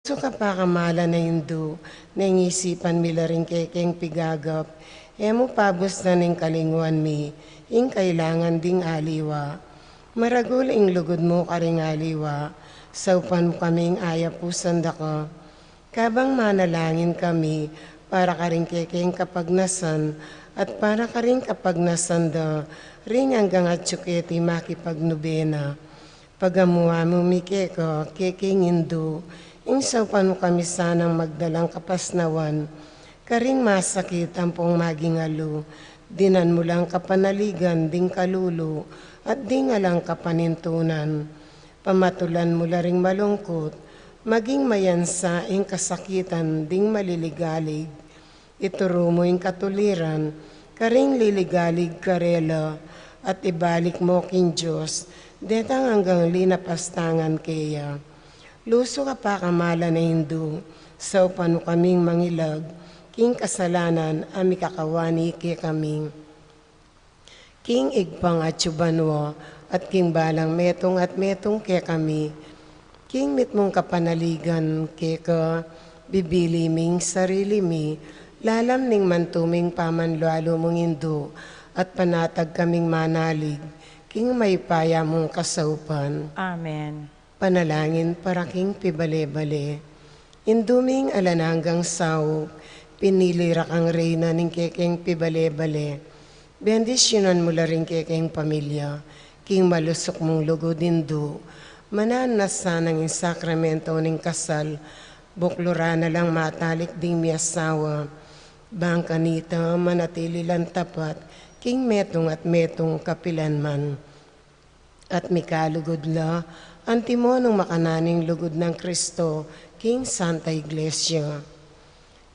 So kapakamala na Hindu, nangisipan mila rin kekeng pigagap, emo pabos na ning kalingwan mi, ing kailangan ding aliwa. Maragul ing lugod mo karing aliwa, saupan mo kaming ayapusan dako. Kabang manalangin kami, para karing kekeng kapagnasan, at para karing kapagnasan da, ring hanggang at tsuketi makipagnubena. Pagamuha mo mikeko, kekeng Hindu, ingsapan mo kami sanang magdalang kapasnawan, karing masakit ang pong magingalo, dinan mo lang kapanaligan, ding kalulu, at di nga lang kapanintunan. Pamatulan mo laring malungkot, maging mayansa ing kasakitan, ding maliligalig. Ituro mo ing katuliran, karing liligalig karela, at ibalik mo king Diyos, detang hanggang linapastangan kaya. Luso ka pa kamala na Hindu, sa upano kaming mangilag, king kasalanan, ami kakawani ke kaming. King igpang at subanwa, at king balang metong at metong ke kami. King mitmong kapanaligan ke ka, bibili ming sarili mi, lalam ning mantuming pamanlalo mong Hindu, at panatag kaming manalig, king may paya mong kasaupan. Amen. Panalangin para king pibale-bale. Induming alananggang saw, pinili rakang reyna ning kekeng pibale-bale. Bendisyonan mo la rin kekeng pamilya, king malusok mong lugod Hindu. Mananas sanang yung sakramento ning kasal, buklura na lang matalik ding miyasawa. Bangkanita manatili lang tapat, king metong at metong kapilanman. At mikalugod la, antimonong makananing lugod ng Kristo, King Santa Iglesia.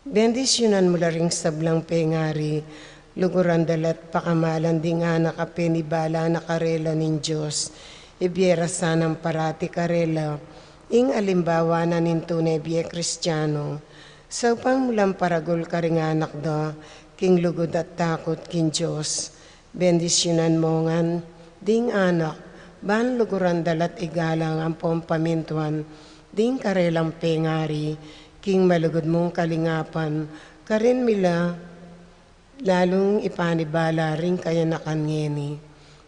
Bendisyonan mo la ring sablang pengari, luguran dalat pakamalan di nga nakapenibala na karela nin Diyos, ibiera sanang parati karela, ing alimbawa na nintunay biye Kristiyano, sa upang mulang paragol karing anak da, king lugod at takot king Diyos. Bendisyonan mo ngan, ding anak, ban luguran dalat igalang ang pompamintuan, ding karelang pengari, king malugod mong kalingapan, karin mila, lalong ipanibala ring kaya nakangeni.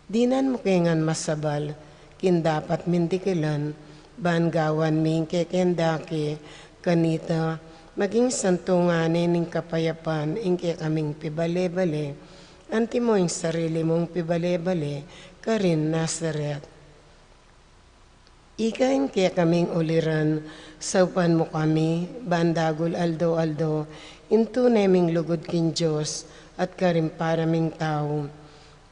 Dinan mo kengan masabal, kin dapat mindikilan, ban gawan ming kekendake, kanita, maging santunganin ning kapayapan, ingke kaming pibale-bale, anti mo yung sarili mong pibale-bale, karin Nazaret. Ikain kaya kaming uliran, saupan mo kami, bandagol aldo-aldo, into neming lugod kin Diyos, at karin paraming tao.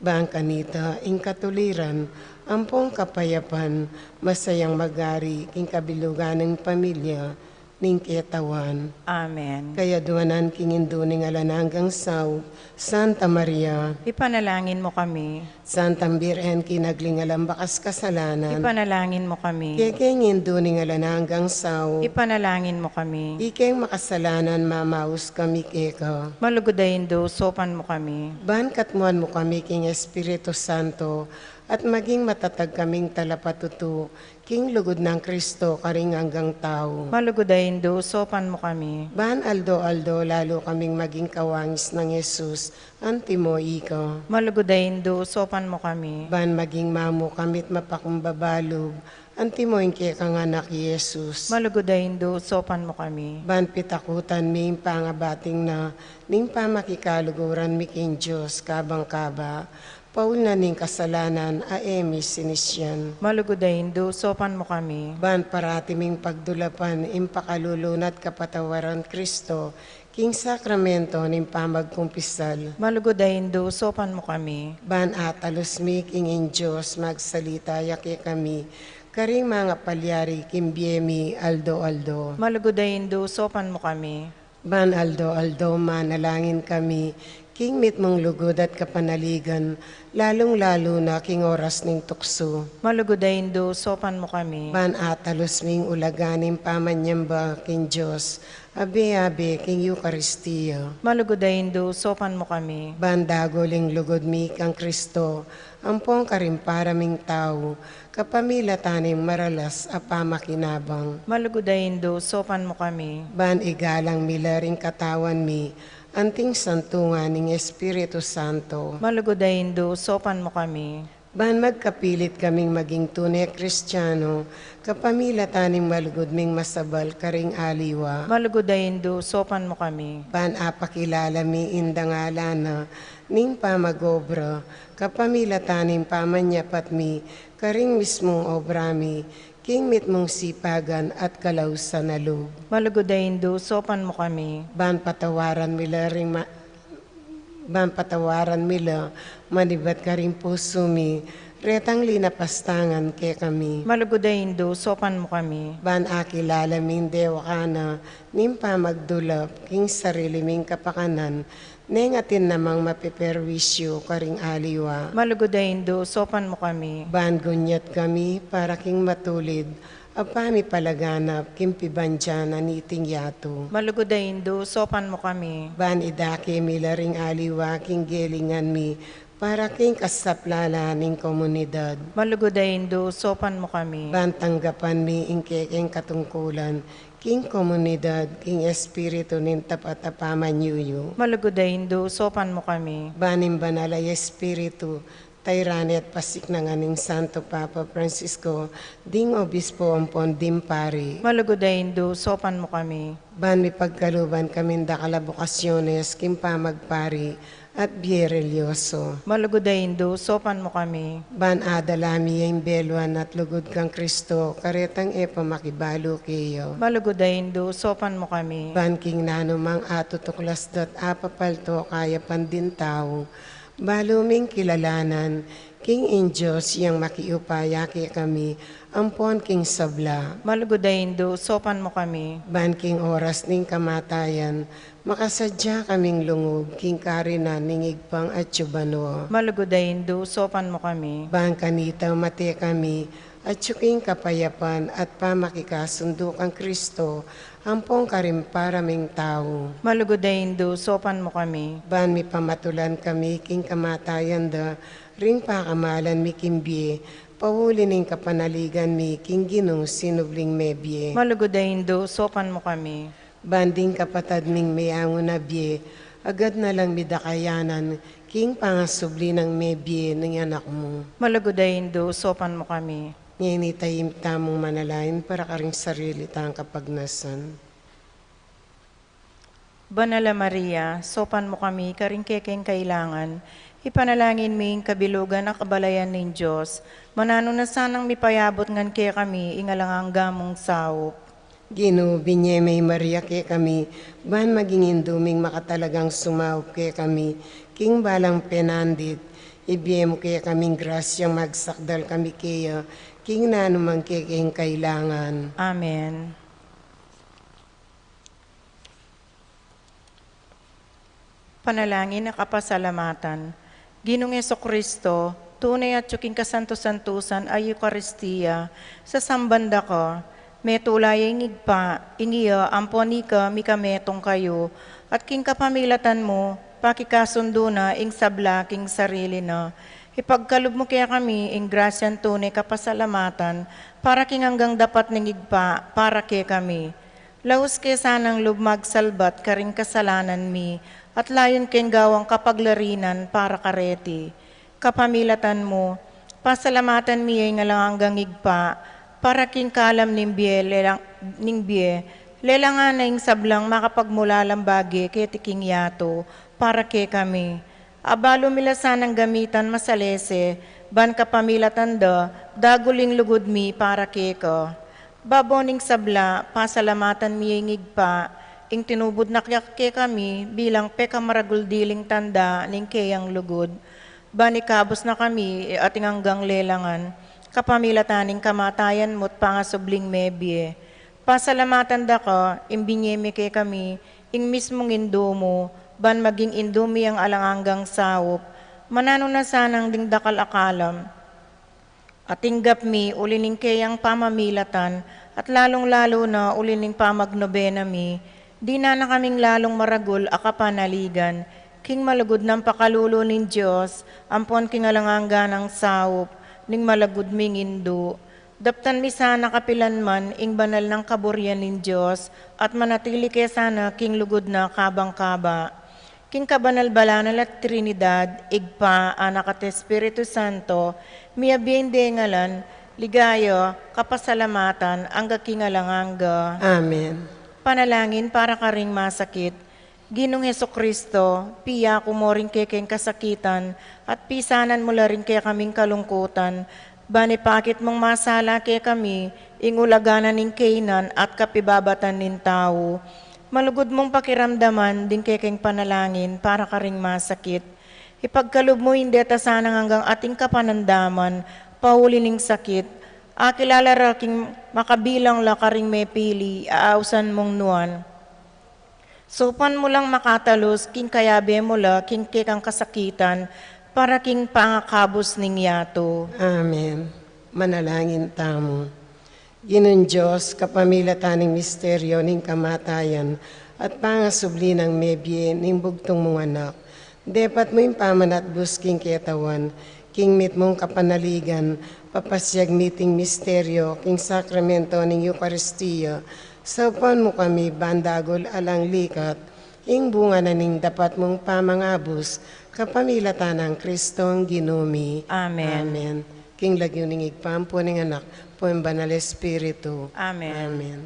Bangkanita, ing katuliran, ampong kapayapan, masayang magari, king kabilugan ng pamilya, ning ketawan. Amen. Kaya duwanan king Hindu ning alananggang saw, Santa Maria, Ipanalangin mo kami. Santang Birhen kinaglingalang bakas kasalanan, Ipanalangin mo kami. kekeng Hindu ning alananggang saw, Ipanalangin mo kami. ikeng makasalanan mamaus kami keka. Malugodayin do, sopan mo kami. Ban katmuan mo kami king Espiritu Santo, at maging matatag kaming talapatutu, king lugod ng Kristo karing hanggang tao. Malugodayin do, sopan mo kami. Ban aldo-aldo lalo kaming maging kawangis ng Yesus, antimo ika. Malugodayin do, sopan mo kami. Ban maging mamu kamit mapakumbabalog, antimo inke kang anak Yesus. Malugodayin do, sopan mo kami. Ban pitakutan mi pangabating na, ning pamakikaluguran mi king Diyos, kabang-kaba, Paul na ning kasalanan, aemi sinisyan. Malugodayin do, sopan mo kami. Ban parati ming pagdulapan, impakalulunat kapatawaran Kristo, king sakramento ning pamagkumpisal. Malugodayin do, sopan mo kami. Ban atalos mi king in Diyos, magsalita yake kami, karing mga palyari, kimbiemi, aldo-aldo. Malugodayin do, sopan mo kami. Ban aldo-aldo, manalangin kami, king mit mong lugod at kapanaligan, lalong-lalo na king oras ning tukso. Malugodayin do, sopan mo kami. Ban atalos ming ulaganing pamanyamba king Diyos, abe-abe king Eucharistia. Malugodayin do, sopan mo kami. Ban dagoling lugod mi kang Kristo, ampong karimparaming tao, kapamilataning maralas a pamakinabang. Malugodayin do, sopan mo kami. Ban igalang milaring katawan mi, anting santungan ng Espiritu Santo. Malugodayin do, sopan mo kami. Ban magkapilit kaming maging tunay Kristiyano, kapamilataning malugod ming masabal karing aliwa. Malugodayin do, sopan mo kami. Ban apakilala mi indangalana, ning pamagobra, kapamilataning pamanyapat mi, karing mismong obra mi, king mit mong sipagan at kalaw sa nalug. Malugodayin do, sopan mo kami. Ban patawaran mila, manibat ka rin puso mi, retang linapastangan ke kami. Malugodayin do, sopan mo kami. Ban akilala ming dewa ka na, nimpa magdulap, king sarili ming kapakanan, nengatin namang mapiperwisyo karing aliwa. Malugodayin do, sopan mo kami. Ban gunyat kami, para king matulid, apami palaganap, kimpibansyana niting yato. Malugodayin do, sopan mo kami. Ban idake milaring aliwa, king gelingan mi, para king kasaplala ning komunidad. Malugodayin do, sopan mo kami. Ban tanggapan mi ingkekeng katungkulan, king komunidad, king espiritu nin tapatapaman yuyu. Malugodayin do, sopan mo kami. Banim banalay espiritu, tayrani at pasik na nga ning Santo Papa Francisco, ding obispo ampon dimpari. Malugodayin do, sopan mo kami. Ban mi pagkaluban kamin da kalabokasyones, king pamagpari, at bierelyoso. Malugodayin do, sopan mo kami. Ban adalami yung beluan at lugod kang Kristo, karetang epa makibalo kayo. Malugodayin do, sopan mo kami. Ban king nanumang atutuklas dat apapalto kaya pandin tao, baluming kilalanan, king indyos yang makiupaya kay kami, ampon king sabla. Malugodayin do, sopan mo kami. Ban king oras ning kamatayan, makasadya kaming lungog, king karina ningigpang at tsubano. Malugodayin do, sopan mo kami. Ban kanita mati kami, at tsuking kapayapan at pamakikasundo kang Kristo, ampong karimparaming tao. Malugodayin do, sopan mo kami. Ban mi pamatulan kami, king kamatayan da, ring pakamalan mi kimbie, pahuli ning kapanaligan mi, king ginong sinubling mebye. Malugodayin do, sopan mo kami. Banding kapatad ming mayango na bie, agad na lang midakayanan, king pangasubli ng mebye ng anak mo. Malugodayin do, sopan mo kami. Ngayon itayim tamong manalain para karing sarili tang kapagnasan. Banala Maria, sopan mo kami, karing kekeng kailangan. Ipanalangin mi kabilugan ang kabalayan ng Diyos. Manano na sanang mipayabot ngan kaya kami, ingalangang gamong sawop. Gino, binyemay Maria ke kami, ban maging induming makatalagang sumaup ke kami, king balang penandit, ibiyem ke kaming grasyang magsakdal kami kaya, king nanumang kekeng kailangan. Amen. Panalangin na kapasalamatan. Ginong Jesucristo, tunay at tsuking kasanto-santusan ay Eucharistia, sa sambanda ko, metulay ngigpa, ingiya, amponika, mikametong kayo, at king kapamilatan mo, pakikasundo na, ing sabla, king sarili na. Ipagkalub mo kaya kami, ing grasyan tunay kapasalamatan, para king hanggang dapat ningigpa, para kaya kami. Laus kaya sanang lubmag salbat, karing kasalanan mi, at layon ken gawang kapaglarinan, para kareti. Kapamilatan mo, pasalamatan mi ay nga lang hanggang igpa, para king kalam ning bie, lelangan na ing sablang makapagmulalang bagi kay tiking yato, para kay kami. Abalo mila sanang gamitan masalese, ban kapamilatan da, daguling lugod mi para kay ka. Baboning sabla, pasalamatan mi ay ngigpa, ing tinubod na kay kami, bilang pekamaraguldiling tanda ning kayang lugod. Banikabos na kami, ating hanggang lelangan, kapamilataning kamatayan mo't pangasubling mebye. Pasalamatan da ka, imbinyeme kay kami, ing mismong indo mo, ban maging indumi ang alanganggang sawop, manano na sanang dingdakal akalam, ating gapmi ulining kayang pamamilatan, at lalong-lalo na ulining pamagnobena mi, di na kaming lalong maragul akapanaligan, king malagud ng pakalulo nin Diyos, ampon king alangangga ng sawop, ning malagud ming indo. Daptan mi sana kapilan man, ing banal ng kaburyan nin Diyos, at manatili kaya sana king lugod na kabang-kaba. King kabanal-balanal at Trinidad, igpa, anak at Espiritu Santo, miyabiende ngalan, ligayo, kapasalamatan, angga kingalanganga. Amen. Panalangin para karing masakit. Ginong Hesukristo, piya kumoring kekeng kasakitan, at pisanan mo rin kaya kaming kalungkutan, bani pakit mong masala kaya kami, ingulaganan ning kainan at kapibabatan nin tao. Malugod mong pakiramdaman, din kekeng panalangin para karing masakit. Ipagkalub mo hindi tasanang hanggang ating kapanandaman, pauli ning sakit. Akilala raking makabilang la karing may pili, aausan mong nuan. Sopan mo lang makatalos, king kayabe mo la, king kekang kasakitan, para king pangakabos ning yato. Amen. Manalangin tamo. Ginun Diyos, kapamilataning misteryo ning kamatayan at pangasubli ng mebye ning bugtong mong anak. Depat mo yung pamanat busking ketawan, king mit mong kapanaligan, papasyag meeting misteryo, king sakramento ning Eucharistia, saupan mo kami bandagol alang likat, ing bunga na ning dapat mong pamangabos, kapamilatan ng Kristong ginumi. Amen. Amen. King lagyo ning igpampo ning anak, po yung banal Espiritu. Amen. Amen.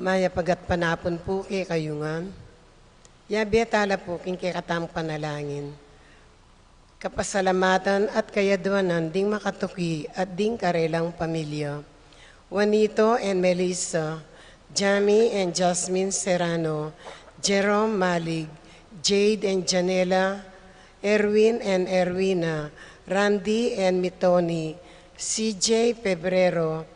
Maya pagat panapon po kay kayungan. Yabi tala po king kay katang panalangin. Kapasalamatan at kayadwanan ding makatuki at ding karelang pamilya. Juanito and Melissa, Jamie and Jasmine Serrano, Jerome Malig, Jade and Janela, Erwin and Erwina, Randy and Mitoni, CJ Pebrero,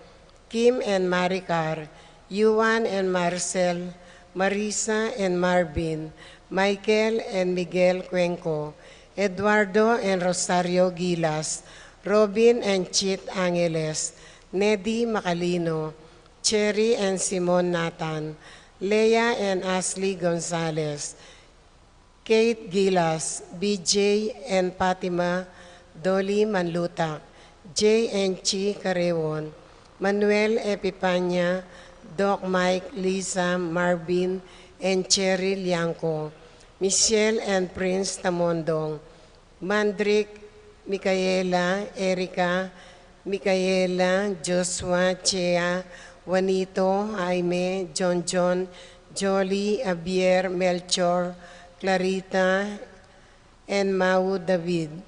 Kim and Maricar, Yuan and Marcel, Marisa and Marvin, Michael and Miguel Cuenco, Eduardo and Rosario Gilas, Robin and Chit Angeles, Neddy Macalino, Cherry and Simon Nathan, Leah and Ashley Gonzalez, Kate Gilas, BJ and Fatima Dolly Manluta, J and Chi Carewon, Manuel Epipanya, Doc Mike, Lisa, Marvin, and Cherry Lianco, Michelle and Prince Tamondong, Mandrick, Micaela, Erica, Micaela, Joshua, Chea, Juanito, Jaime, John, Jolie, Abier, Melchor, Clarita, and Mau David,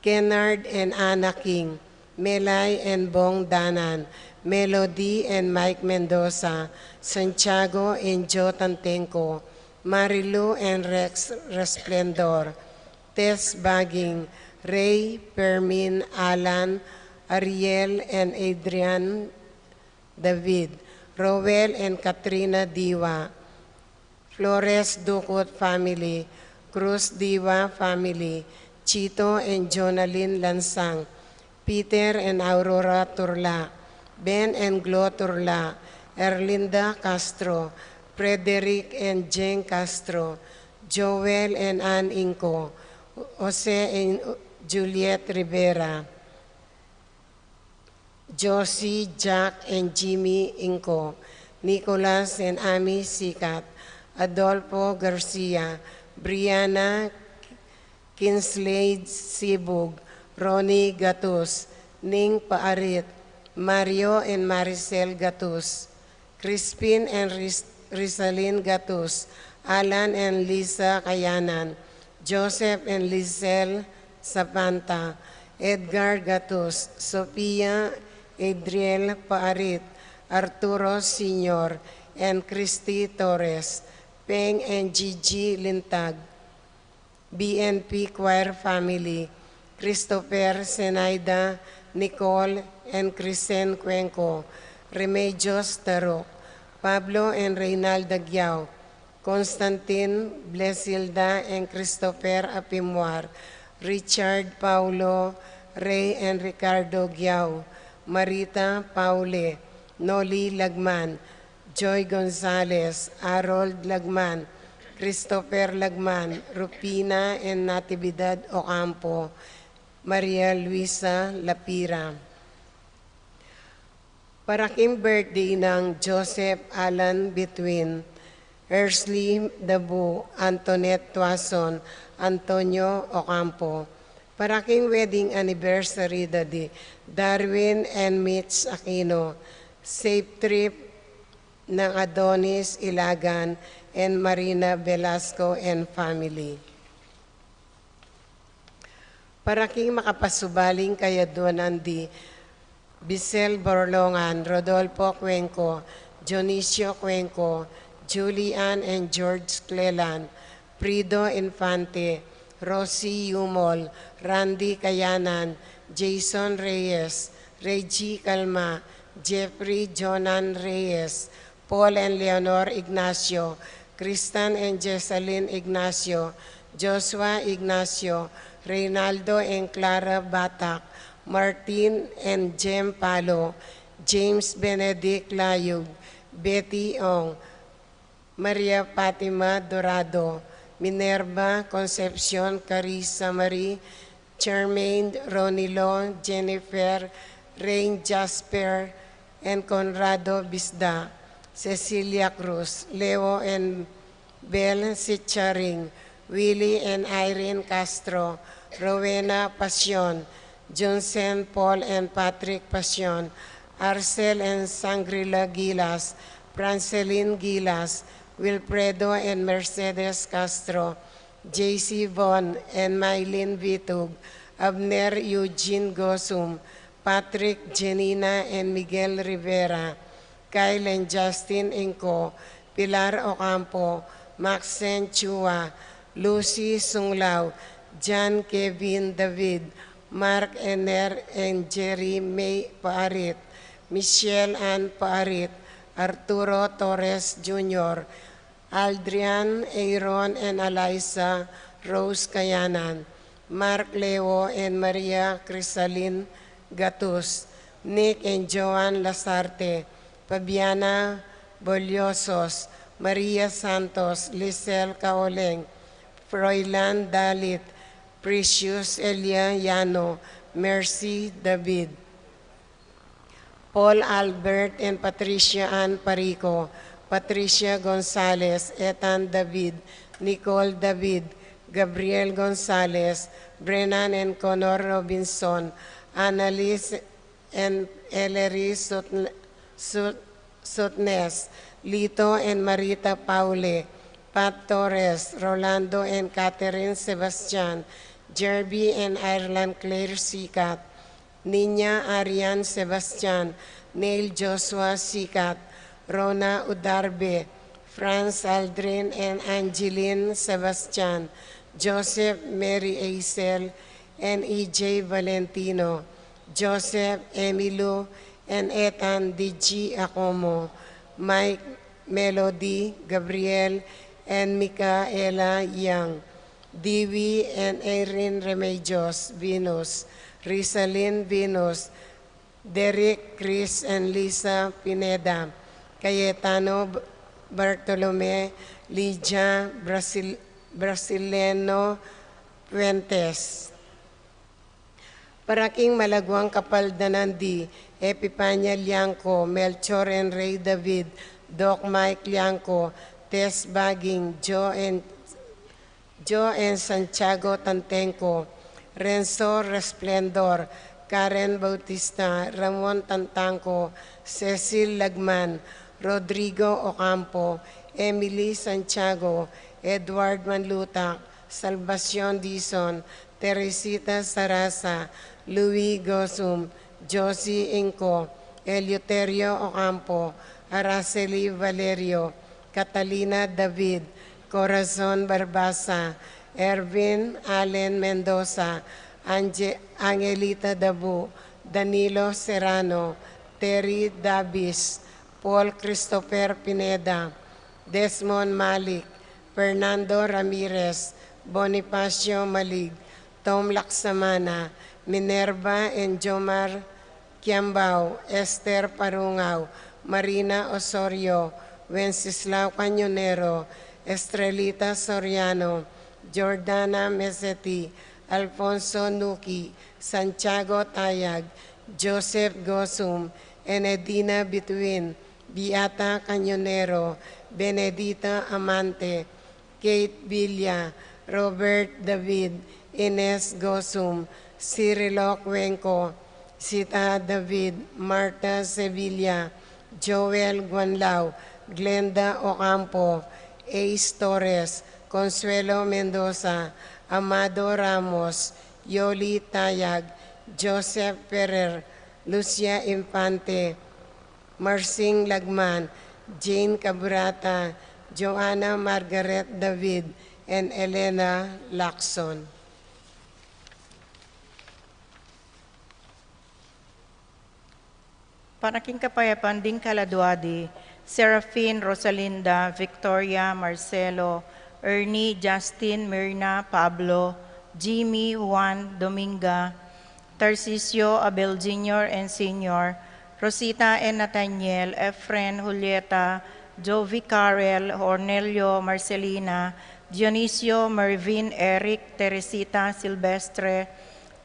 Kennard and Anna King, Melay and Bong Danan, Melody and Mike Mendoza, Santiago and Joe Tantenco, Marilu and Rex Resplendor, Tess Baging, Ray, Permin, Alan, Ariel and Adrian David, Rowel and Katrina Diwa, Flores Ducot family, Cruz Diwa family, Chito and Jonalyn Lansang, Peter and Aurora Turla, Ben and Glo Turla, Erlinda Castro, Frederick and Jeng Castro, Joel and Ann Inco, Jose and Juliet Rivera, Josie, Jack and Jimmy Inco, Nicholas and Ami Sikat, Adolfo Garcia, Brianna Kinslade Sibug, Ronnie Gatus, Ning Paarit, Mario and Maricel Gatus, Crispin and Rizalyn Gatus, Alan and Lisa Kayanan, Joseph and Lizelle Sapanta, Edgar Gatus, Sophia Adriel Paarit, Arturo Sr., and Christy Torres, Peng and Gigi Lintag, BNP Choir Family, Christopher Senaida, Nicole and Crisen Cuenco, Remedios Tarok, Pablo and Reynalda Gyao, Constantine Blesilda and Christopher Apimuar, Richard Paulo, Ray and Ricardo Gyao, Marita Paule, Noli Lagman, Joy Gonzalez, Harold Lagman, Christopher Lagman, Rupina and Natividad Ocampo, Maria Luisa Lapira. Paraking birthday ng Joseph Alan Between, Ersley Dabu, Antoinette Tuason, Antonio Ocampo. Paraking wedding anniversary dadi Darwin and Mitch Aquino. Safe trip ng Adonis Ilagan and Marina Velasco and family. Paraking makapasubaling kayaduanan di Bisel Borlongan, Rodolfo Cuenco, Dionisio Cuenco, Julian and George Cleland, Prido Infante, Rosie Yumol, Randy Kayanan, Jason Reyes, Reggie Calma, Jeffrey Jonan Reyes, Paul and Leonor Ignacio, Kristan and Jessalyn Ignacio, Joshua Ignacio, Reynaldo and Clara Batak, Martin and Jem Palo, James Benedict Layug, Betty Ong, Maria Fatima Dorado, Minerva Concepcion Carissa Marie, Charmaine Ronilo, Jennifer, Rain Jasper, and Conrado Bisda, Cecilia Cruz, Leo and Bel Sicharing, Willie and Irene Castro, Rowena Pasion, Johnson Paul and Patrick Pasion, Arcel and Sangrila Gilas, Franceline Gilas, Wilfredo and Mercedes Castro, JC Von and Mylene Vitug, Abner Eugene Gosum, Patrick Janina and Miguel Rivera, Kyle and Justin Inco, Pilar Ocampo, Maxen Chua, Lucy Sunglao, John Kevin David, Mark Ener and Jerry May Paarit, Michelle Ann Paarit, Arturo Torres Jr., Aldrian, Aaron and Eliza Rose Kayanan, Mark Leo and Maria Crisalin Gatus, Nick and Joan Lasarte, Fabiana Boliosos, Maria Santos, Lisel Kaoleng, Froilan Dalit, Precious Elia Yano, Mercy David, Paul Albert and Patricia Ann Parico, Patricia Gonzalez, Ethan David, Nicole David, Gabriel Gonzalez, Brennan and Connor Robinson, Annalise and Ellery Sutnes, Lito and Marita Paule, Pat Torres, Rolando and Catherine Sebastian, Jerby and Ireland Claire Sikat, Nina Arian Sebastian, Neil Joshua Sikat, Rona Udarbe, Franz Aldrin and Angeline Sebastian, Joseph Mary Aisel and EJ Valentino, Joseph Emilio and Ethan DG Acomo, Mike Melody, Gabriel and Micaela Yang, Diwi and Erin Remedios Venus, Rizalyn Venus, Derek, Chris and Lisa Pineda, Cayetano Bartolome, Lydia Brasileño Puentes. Paraking malagwang kapaldanan di Epipania Liangco, Melchor and Ray David, Doc Mike Liangco, Tess Baging, Joe and Jo and Santiago Tantenco, Renzo Resplendor, Karen Bautista, Ramon Tantanco, Cecil Lagman, Rodrigo Ocampo, Emily Santiago, Edward Manlutak, Salvacion Dizon, Teresita Sarasa, Louis Gosum, Josie Inco, Eleuterio Ocampo, Araceli Valerio, Catalina David, Corazon Barbasa, Ervin Allen Mendoza, Angelita Dabu, Danilo Serrano, Terry Dabis, Paul Christopher Pineda, Desmond Malik, Fernando Ramirez, Bonifacio Malig, Tom Laksamana, Minerva and Jomar Kiambao, Esther Parungaw, Marina Osorio, Wenceslao Cañonero, Estrelita Soriano, Jordana Meseti, Alfonso Nuki, Santiago Tayag, Joseph Gosum, Enedina Bituin, Beata Cañonero, Benedita Amante, Kate Villa, Robert David, Ines Gosum, Cirilo Cuenco, Sita David, Marta Sevilla, Joel Guanlao, Glenda Ocampo, Ace Torres, Consuelo Mendoza, Amado Ramos, Yoli Tayag, Joseph Ferrer, Lucia Infante, Marcing Lagman, Jane Cabrata, Joanna Margaret David, and Elena Lacson. Panaking Kapayapaan Ding Kaladuadi, Serafine, Rosalinda, Victoria, Marcelo, Ernie, Justin, Myrna, Pablo, Jimmy, Juan, Dominga, Tarcisio, Abel Jr. and Sr., Rosita and Nathaniel, Efren, Julieta, Jovi Carel, Ornelio, Marcelina, Dionisio, Mervin, Eric, Teresita, Silvestre,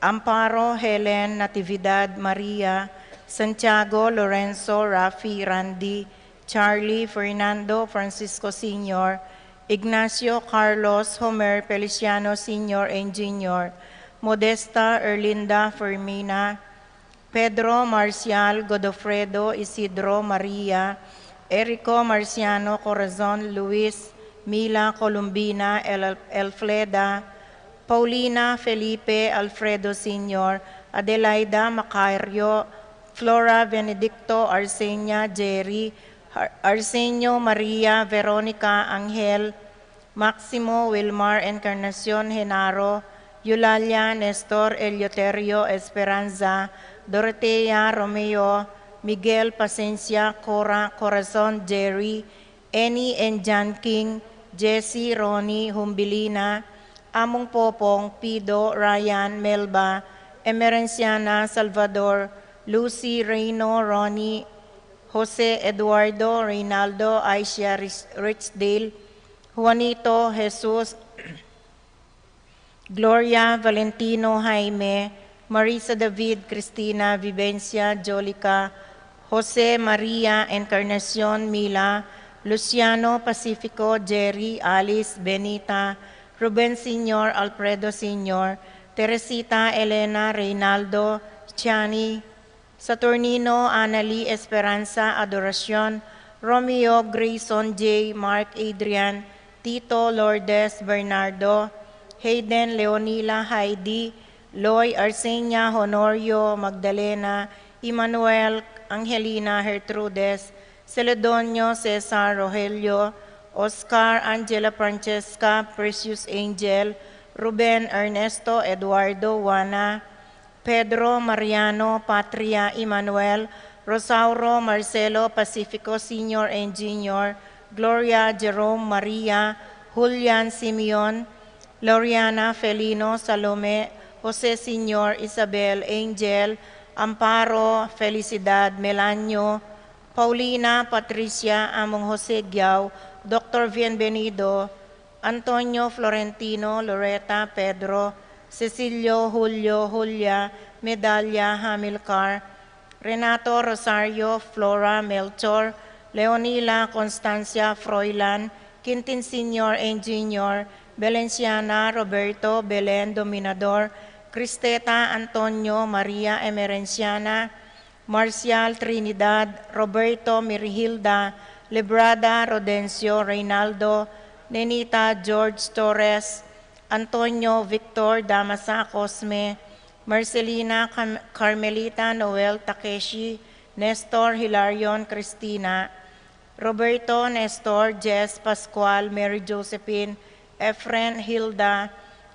Amparo, Helen, Natividad, Maria, Santiago, Lorenzo, Rafi, Randy, Charlie, Fernando, Francisco Sr., Ignacio, Carlos, Homer, Feliciano Sr. and Jr., Modesta, Erlinda, Fermina, Pedro, Marcial, Godofredo, Isidro, Maria, Erico, Marciano, Corazon, Luis, Mila, Columbina, Elfleda, Paulina, Felipe, Alfredo Sr., Adelaida, Macario, Flora, Benedicto, Arsenia, Jerry, Arsenio, Maria, Veronica, Angel, Maximo, Wilmar, Encarnacion, Genaro, Eulalia, Nestor, Eleuterio, Esperanza, Dorotea, Romeo, Miguel, Pacencia, Cora, Corazon, Jerry, Annie and John King, Jesse, Ronnie, Humbilina, Among Popong, Pido, Ryan, Melba, Emerenciana, Salvador, Lucy, Reino, Ronnie, Jose, Eduardo, Reynaldo, Aisha, Richdale, Juanito, Jesus, Gloria, Valentino, Jaime, Marisa David, Cristina, Vivencia, Jolica, Jose, Maria, Encarnacion, Mila, Luciano, Pacifico, Jerry, Alice, Benita, Ruben Sr., Alfredo Sr., Teresita, Elena, Reynaldo, Chani, Saturnino, Annalie, Esperanza, Adoracion, Romeo, Grayson, J., Mark, Adrian, Tito, Lourdes, Bernardo, Hayden, Leonila, Heidi, Loy, Arsenia, Honorio, Magdalena, Emmanuel, Angelina, Gertrudes, Celedonio, Cesar, Rogelio, Oscar, Angela, Francesca, Precious Angel, Ruben, Ernesto, Eduardo, Juana, Pedro, Mariano, Patria, Emmanuel, Rosauro, Marcelo, Pacifico Sr. and Jr., Gloria, Jerome, Maria, Julian, Simeon, Loriana, Felino, Salome, Jose Sr., Isabel, Angel, Amparo, Felicidad, Melanio, Paulina, Patricia, Among Jose Giao, Dr. Bienvenido, Antonio, Florentino, Loretta, Pedro, Cecilio, Julio, Julia, Medalla, Hamilcar, Renato, Rosario, Flora, Melchor, Leonila, Constancia, Froilan, Quintin Sr. and Jr., Valenciana Roberto Belen Dominador, Cristeta Antonio Maria Emerenciana, Marcial Trinidad, Roberto Mirihilda, Librada Rodencio Reynaldo, Nenita George Torres, Antonio Victor Damasa Cosme, Marcelina Carmelita Noel Takeshi, Nestor Hilarion Cristina, Roberto Nestor Jess Pascual, Mary Josephine, Efren Hilda,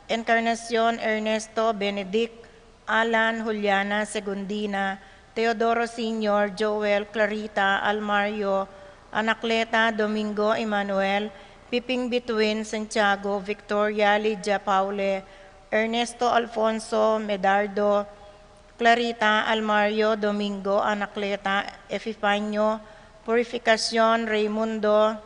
Encarnacion Ernesto Benedict, Alan Juliana Segundina, Teodoro Sr., Joel Clarita Almario, Anacleta Domingo Emmanuel, Piping Bituin Santiago, Victoria Lydia Paule, Ernesto Alfonso Medardo, Clarita Almario Domingo Anacleta Epifanio, Purificación Raimundo,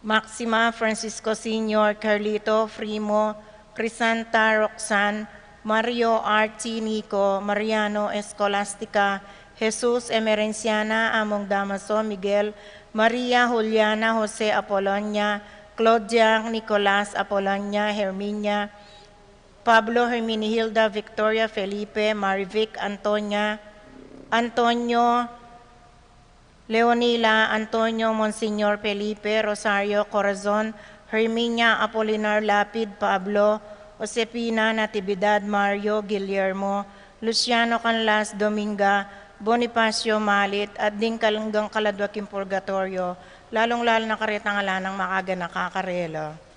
Maxima Francisco Sr., Carlito Frimo, Crisanta Roxanne, Mario R.T. Nico, Mariano Escolastica, Jesus Emerenciana Among Damaso Miguel, Maria Juliana Jose Apolonia, Claudia Nicolas Apolonia Herminia, Pablo Herminihilda Victoria Felipe, Marivic Antonia, Antonio Leonila Antonio Monsignor Felipe, Rosario Corazon, Herminia Apolinar Lapid Pablo, Josepina Natividad Mario Guillermo, Luciano Canlas Dominga, Bonifacio Malit, at din kalanggang Kaladwaking Purgatorio, lalong-lalo na karitangala ng makaga nakakarelo.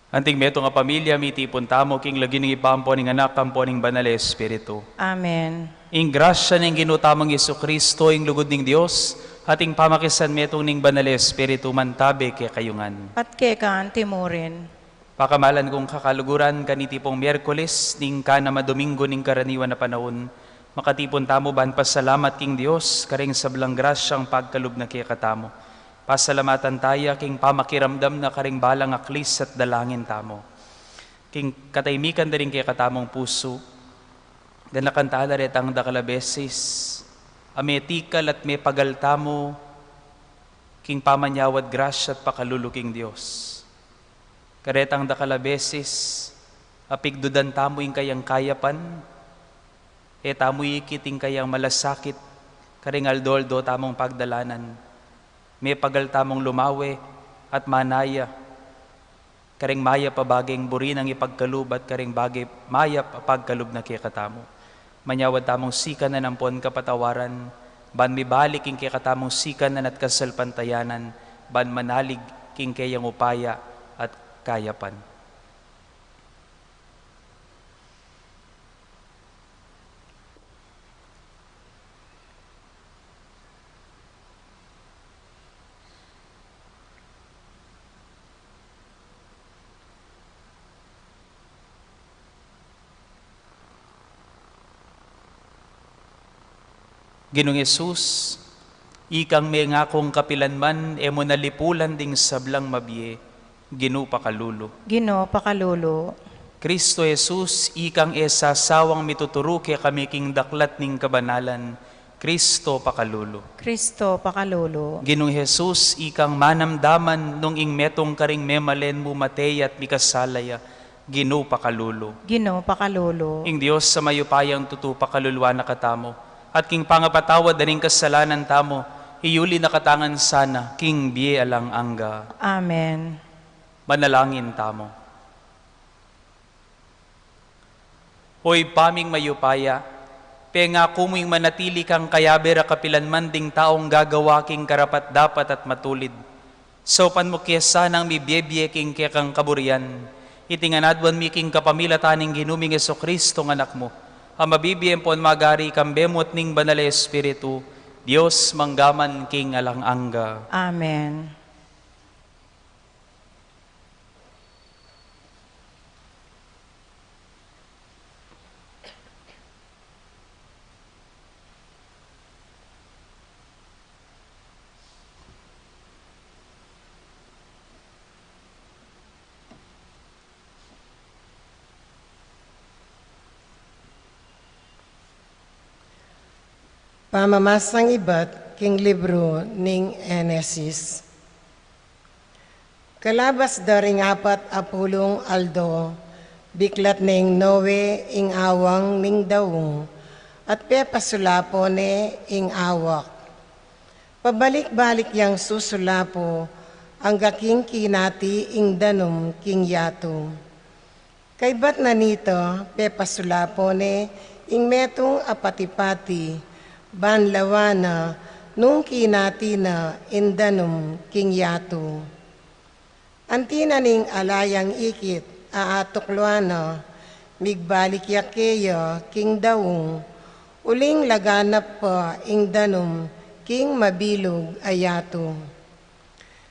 Anting meto nga pamilya, mitipon tamo, king lagi ng ipampo ning anak, kampo ning banal Espiritu. Amen. Ing grasya ning ginutamang Yesu Kristo, ing lugod ning Dios, ating pamakisan metong ning banal Espiritu, mantabe kay kayungan. At kekaan timurin. Pakamalan kong kakaluguran, kanitipong Miyerkules, ning kanama Domingo ning karaniwan na panahon, makatipon tamo ban pasalamat king Dios, karing sablang grasyang pagkalub na kaya katamo. Pasalamatan taya king pamakiramdam na karing balang aklis at dalangin tamo. King kataymikan na rin kaya katamong puso, ganakantala rin ang dakalabesis, ametikal at may pagaltamo, king pamanyawad grasya at pakaluluking Diyos. Karetang dakalabesis, apigdudan tamo yung kayang kayapan, tamo ikiting kayang malasakit, karing aldoldo tamong pagdalanan. May pagaltamong lumawe at manaya, karing maya pabaging burinang ipagkalub at karing bagay maya pagkalub na kikatamo. Manyawad tamong sika na nampon kapatawaran, ban mibalik king kikatamong sika na at kasalpantayanan, ban manalig king kayang upaya at kayapan. Ginong Yesus, ikang may ngakong kapilanman, emo nalipulan ding sablang mabiye, Ginu pakalulo. Ginoo pakalulo. Kristo Jesus, ikang sawang mituturo kaya kami king daklat ning kabanalan, Kristo pakalulo. Kristo pakalulo. Ginong Jesus, ikang manamdaman nung ing metong karing memalen mo matey at mikasalaya, Ginu pakalulo. Ginoo pakalulo. Ing Diyos sa mayupayang tutu pakaluluwa na katamo, at king pangapatawad daring kasalanan tamo, iyuli na katangan sana, king biye alang angga. Amen. Manalangin tamo. Hoy paming mayupaya, penga kuming manatili kang kayabera kapilanman ding taong gagawa king karapat dapat at matulid. So pan mo kesa nang mibiyebye king kaya kang kaburian, itinganadwan mi king kapamilataning ginuming Jesucristo ng anak mo, ang mabibiyem pon magari kambemot ning banal Espiritu, Diyos manggaman king alang angga. Amen. Pamamasang ibat king libro ning Enesis. Kalabas daring 40 aldo, biklat ning Noe ing awang ning dawong, at pepasulapo ne ing awak. Pabalik-balik yang susulapo, ang gaking kinati ing danom king yato. Kay bat na nito, pepasulapo ne ing metong apatipati, banlawana nung kinati na indanum king yato. Antina ning alayang ikit aatuklwana, migbalik yakeya king dawong, uling laganap pa ing danum king mabilog ayato.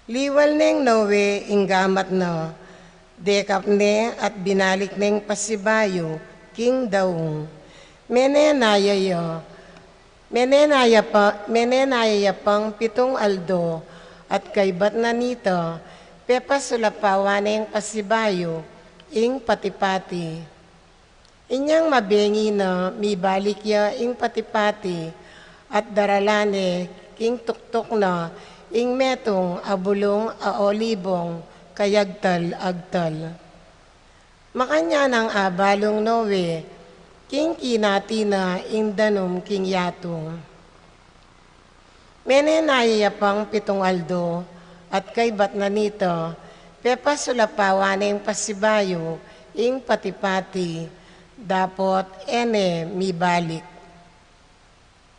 Liwal neng Noe ing gamat na, dekap ne at binalik neng pasibayo king dawong. Menenaya pang 7 aldo at kaybat na nito, pepasulapawa na yung pasibayo, ing patipati. Inyang mabengi na mibalik ya ing patipati at daralane king tuktok na ing metong abulong aolibong kayagtal-agtal. Makanya ng abalong Noe, king kinati na indanom king yatong. Menenaya pang 7 aldo at kaybat na nito, pepasulapawa na yung pasibayo, ing patipati, dapot ene mibalik.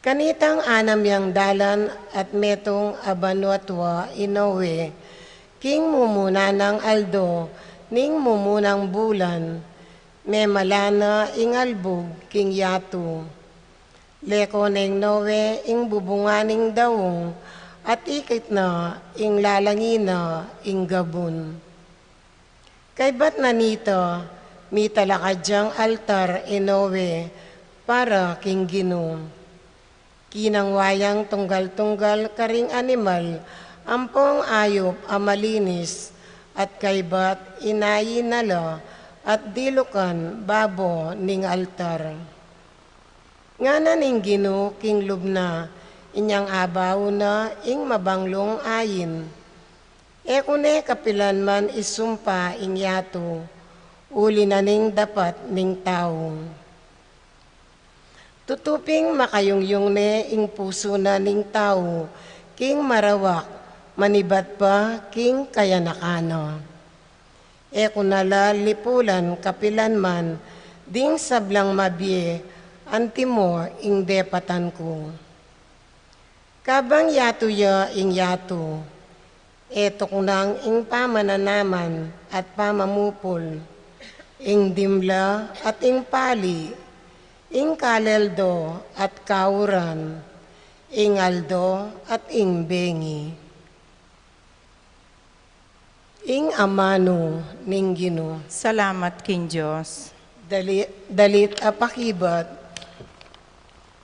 Kanitang anam yang dalan at metong abanuatwa inowe, king mumuna ng aldo, ning mumunang bulan, me malana ing albog king yato. Leko neng nowe ing bubunganing daong, at ikit na ing lalangina ing gabon. Kay ba't na nito, mi talakadyang altar inowe para king Ginoo. Kinang wayang tunggal-tunggal karing animal, ampong ayop amalinis, at kaybat inayi nala, at dilukan babo ning altar. Nga ning Ginoo king lubna, inyang abaw na ing mabanglong ayin. E kune kapilan man isumpa ing yato, uli na ning dapat ning taong. Tutuping makayungyong ne ing puso na ning tao, king marawak, manibat pa king kayanakano. E kunala lipulan kapilan man, ding sablang mabie, antimo ing depatan ko. Kabang yato ya ing yato, eto kunang ing pamananaman at pamamupol, ing dimla at ing pali, ing kaleldo at kauran, ing aldo at ing bengi. Ing amano ning Ginoo. Salamat king Diyos. Dalit a pakibat,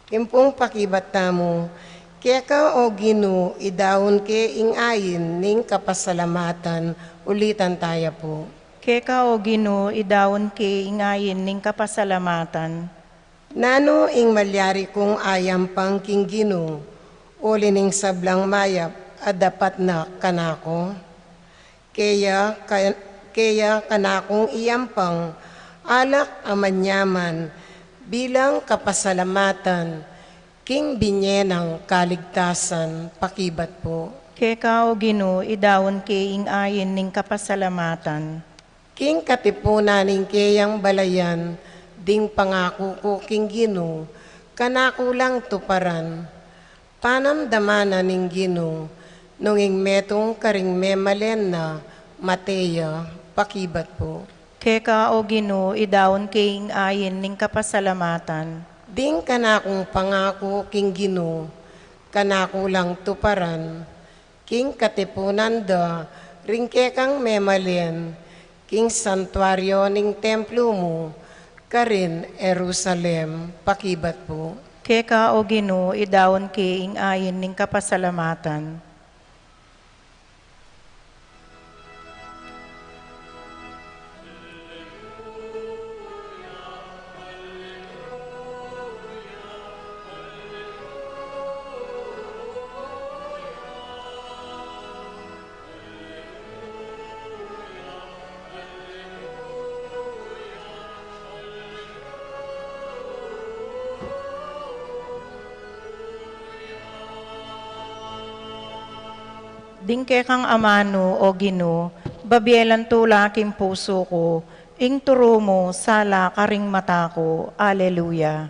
impong pakibat tamo, kaya ka o Ginoo, idawon ke ing ayin ning kapasalamatan, ulitan tayo po. Keka o Ginoo, idawon ke ingayin ning kapasalamatan. Nano ing malyari kong ayam pang king Ginoo, uli ning sablang mayap, dapat na kanako. Kaya kanakong iyampang, alak amanyaman, bilang kapasalamatan, king binyenang kaligtasan, pakibat po. Keka o Ginoo, idawon ke ingayin ning kapasalamatan. King katipunan ning kayang balayan, ding pangako ko king Ginoo, kanako lang tuparan. Panamdamana ning Ginoo, nunging metong karing memalen na Mateya, pakibat po. Keka o Ginoo, idawon ke ingayin ning kapasalamatan. Ding kanakong pangako king Ginoo, kanako lang tuparan. King katipunan da, ringke kang memalen, king santuaryo ning templo mo, karin Jerusalem, pakibat po. Keka o Ginoo, idawon ke ingayin ning kapasalamatan. Dingke kang amano o Ginoo, babielan tula king puso ko, ing turo mo sala karing mata ko. Alleluia.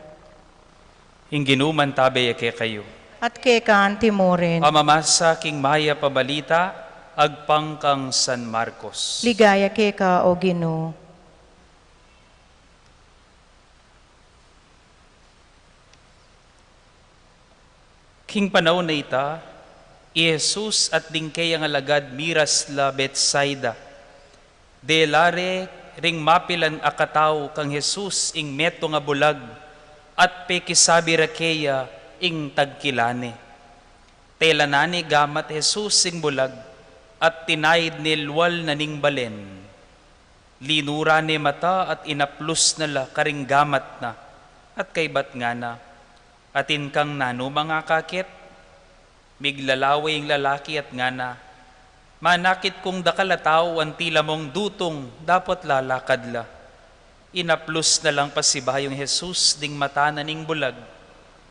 Ing ginuman tabe ake kayo. At kekan timorin, Amamasa king maya pabalita, agpang kang San Marcos. ligaya keka o Ginoo. King panahon na ita, Jesus at dingkay ang alagad miras la Betsaida. Delare ring mapilan akataw kang Jesus ing meto nga bulag at pekisabi rakeya ing tagkilane. Telanani gamat Jesus ing bulag at tinayid nilwal na ning balen. Linura ni mata at inaplus nala karing gamat na at kaybat nga na. Atin kang nano mga kakit, miglalaway ang lalaki at ngana. Manakit kong dakalataw ang tila mong dutong dapat lalakad la. Inaplus na lang pasibayong Jesus ding mata na ning bulag.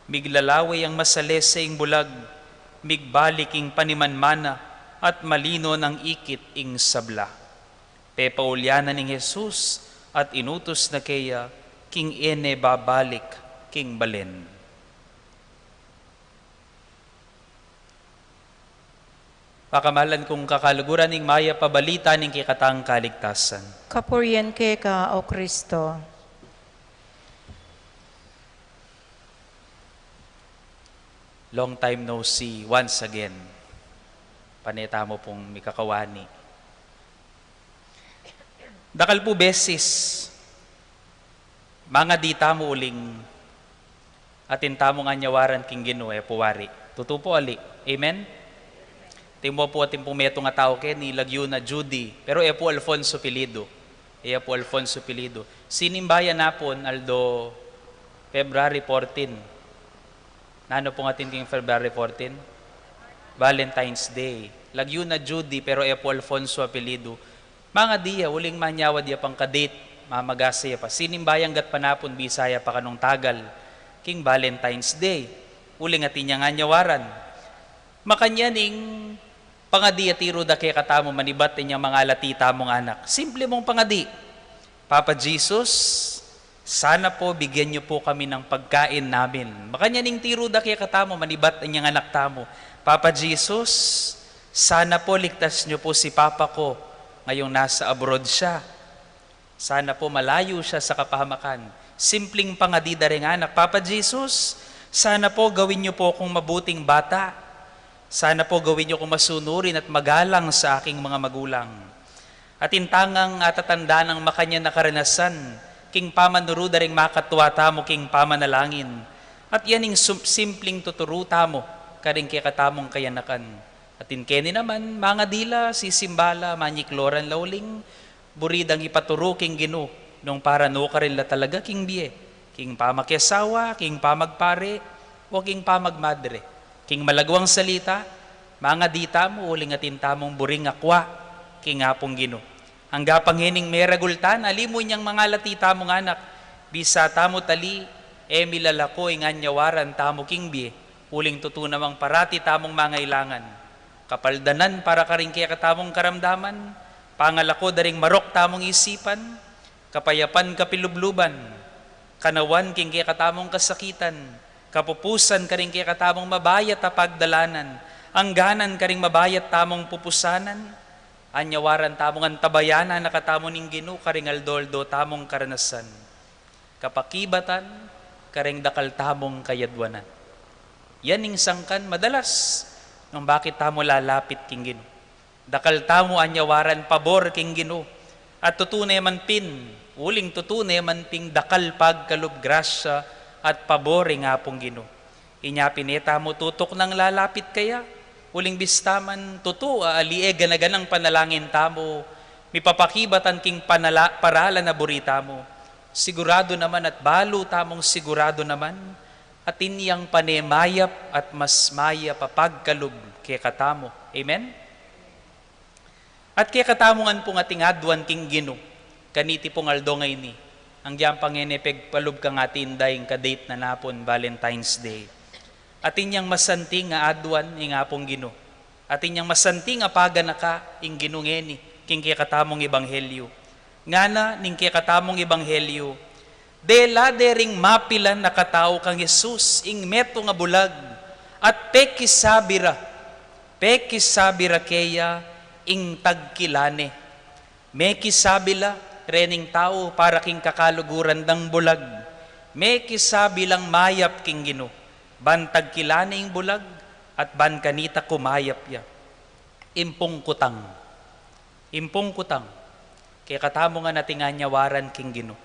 Miglalaway ang masales sa ing bulag. Migbalik ing panimanmana at malino ng ikit ing sabla. Pepaulyanan ning Jesus at inutos na kaya king ene babalik king balen. Pakamalan kong kakaluguran ning maya pabalita ning kikatang kaligtasan. Kapurian ka, O Kristo. Long time no see, once again. Paneta mo pong mikakawani. Dakal po beses, mga dita mo uling atin tamong anyawaran king Ginoo puwari. Tutupo ali. Amen? Timo po atin pong meto nga tao ni lagyo na Judy, pero po Alfonso Pilido. Po Alfonso Pilido. Sinimbayan napon aldo February 14. Nano po atin king February 14? Valentine's Day. Lagyo na Judy, pero po Alfonso Apelido. Mga diya, uling manyawad ya pang kadate, mamagasaya pa. Sinimbayang gat panapon, Bisaya pa kanong tagal. King Valentine's Day. Uling atin niyang anyawaran. Makanyaning pangadi at tiro da kay katamo manibat niya mga latita mong anak. Simple mong pangadi. Papa Jesus, sana po bigyan niyo po kami ng pagkain namin. Makanyaning tiro da kay katamo manibat niyang anak tamo. Papa Jesus, sana po ligtas niyo po si Papa ko ngayong nasa abroad siya. Sana po malayo siya sa kapahamakan. Simpleng pangadida rin anak. Papa Jesus, sana po gawin niyo po akong mabuting bata. Sana po gawin niyo akong masunurin at magalang sa aking mga magulang. At intangang atatanda ng makanya na karanasan, king pamanuruda ring makatwata mo king pamanalangin. At yaning simpleng tuturuta mo, karing kikatamong kayanakan. At inkeni naman, mga dila, sisimbala, manyikloran lauling, buridang ipaturo king Ginoo, nung para no ka rin la talaga king biye, king pamakyasawa, king pamagpare, o king pamagmadre, king malagwang salita, mga dita mo, uling atin tamong buring akwa, king apong Ginoo. Ang gapanghining meragultan, alimo niyang mga latita mong anak, bisa tamo tali, milalako inganyawaran tamo king biye, uling tutunamang parati tamong mga ilangan. Kapaldanan para karing kaya katamong karamdaman, pangalako daring marok tamong isipan, kapayapan kapilubluban, kanawan king kaya katamong kasakitan, kapupusan karing kaya katamong mabayat a pagdalanan, angganan karing mabayat tamong pupusanan, anyawaran tamong antabayanan na katamo ning Ginoo karing aldoldo tamong karanasan, kapakibatan karing dakal tamong kayadwanan. Yaning sangkan madalas nung bakit tamo lalapit king Ginoo. Dakal tamo anyawaran pabor king Ginoo. At tutunay man pin, uling tutunay man ping dakal pagkalub grasya at pabor nga pong Ginoo. Inya pineta mo tutok ng lalapit kaya, uling bistaman tutu alie ganaganang panalangin tamo, mipapakibatan king paralan na burita mo. Sigurado naman at balo tamong sigurado naman, at inyang panemayap at mas maya papagkalub kay katamo. Amen? At kay katamongan pong ating adwan king Ginoo, kaniti pong aldo ngay ni, ang diyang panginepeg palub kang atin dahing kadate na napon Valentine's Day. At inyang masanting nga adwan ing apong Ginoo. At inyang masanting nga paganaka ing Ginoo ngeni, king kay katamong ebanghelyo. Ngana ning kay katamong ebanghelyo, dela dering mapilan na katao kang Jesus ing meto nga bulag at pekisabira keya ing tagkilane. Mekisabila rening tao para king kakaluguran dang bulag. Mekisabilang mayap king Ginoo. Ban tagkilane ing bulag at ban kanita kumayap ya. Impong kutang. Kaya katamo nga nating anyawaran king Ginoo.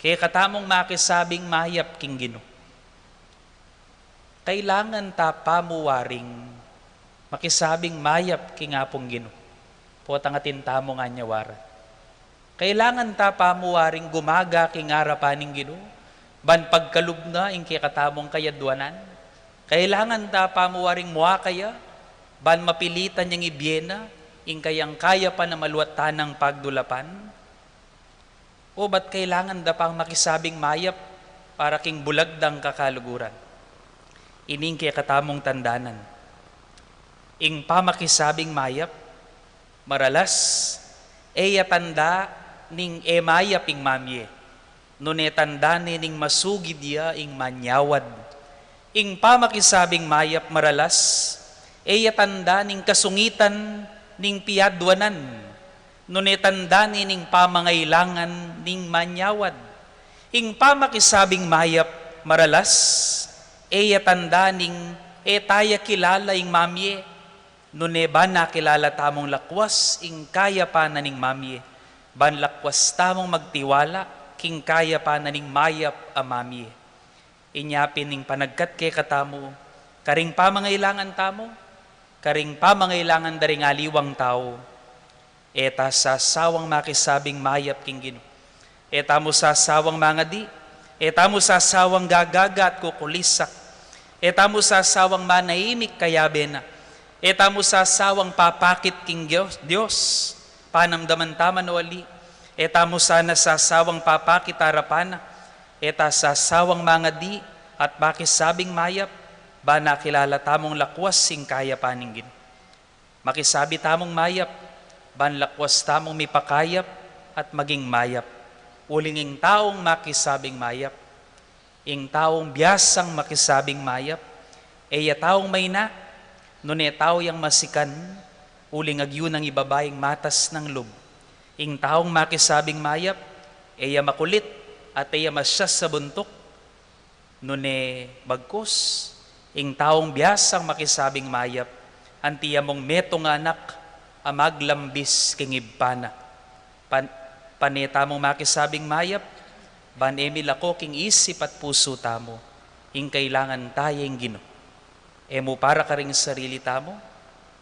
Kaya katamong makisabing mayap king Ginoo. Kailangan ta pamuwaring makisabing mayap king apong Ginoo. Potang atin tamong anyawaran. Kailangan ta pamuwaring gumaga king arapaning Ginoo. Ban pagkalub na ing kaya katamong kayadwanan. Kailangan ta pamuwaring mua kaya. Ban mapilitan niyang ibyena ing kayang kaya pa na maluwatan ng pagdulapan. O ba't kailangan da pang makisabing mayap para king bulagdang kakaluguran? Ining kaya katamong tandanan. Ing pamakisabing mayap, maralas, tanda ning mayap ing mamye. Nune tanda ning masugid ya ing manyawad. Ing pamakisabing mayap maralas, Eya tanda ning kasungitan ning piyadwanan, nunetanda ning pamangailangan ning manyawad. Ing pamakisabing mayap maralas, eya tanda ning etaya kilala ing mamye, nune ba nakilala tamong lakwas ing kaya pa na ning mamye, ban lakwas tamong magtiwala king kaya pa na ning mayap a mamye. Inyapin ning panagkat kay katamo, karing pamangailangan tamo, karing pamangailangan daring aliwang tao, eta sa sawang makisabing mayap king Ginoo. Eta mo sa sawang mga di, eta mo sa sawang gagaga at kukulisak, eta mo sa sawang manaimik kayabe na, eta mo sa sawang papakit king Diyos, panamdaman taman wali, eta mo sana sa sawang papakit harapana, eta sa sawang mga di at makisabing mayap, ba nakilala tamong lakwas sing kaya paningin. Makisabi tamong mayap, ban lakwas tamong mipakayap at maging mayap. Uling ing taong makisabing mayap, ing taong biyasang makisabing mayap, eya taong may na, nune tao yang masikan, uling agyun ang ibabaing matas ng lub. Ing taong makisabing mayap, eya makulit at eya masyas sa buntok, nune bagkos, ing taong biyasang makisabing mayap, antiya mong metong anak, amaglambis king ibpana. Paneta mong makisabing mayap, ban emil ako king isip at puso tamo, ing kailangan tayeng Ginoo. Emo para karing sarili tamo,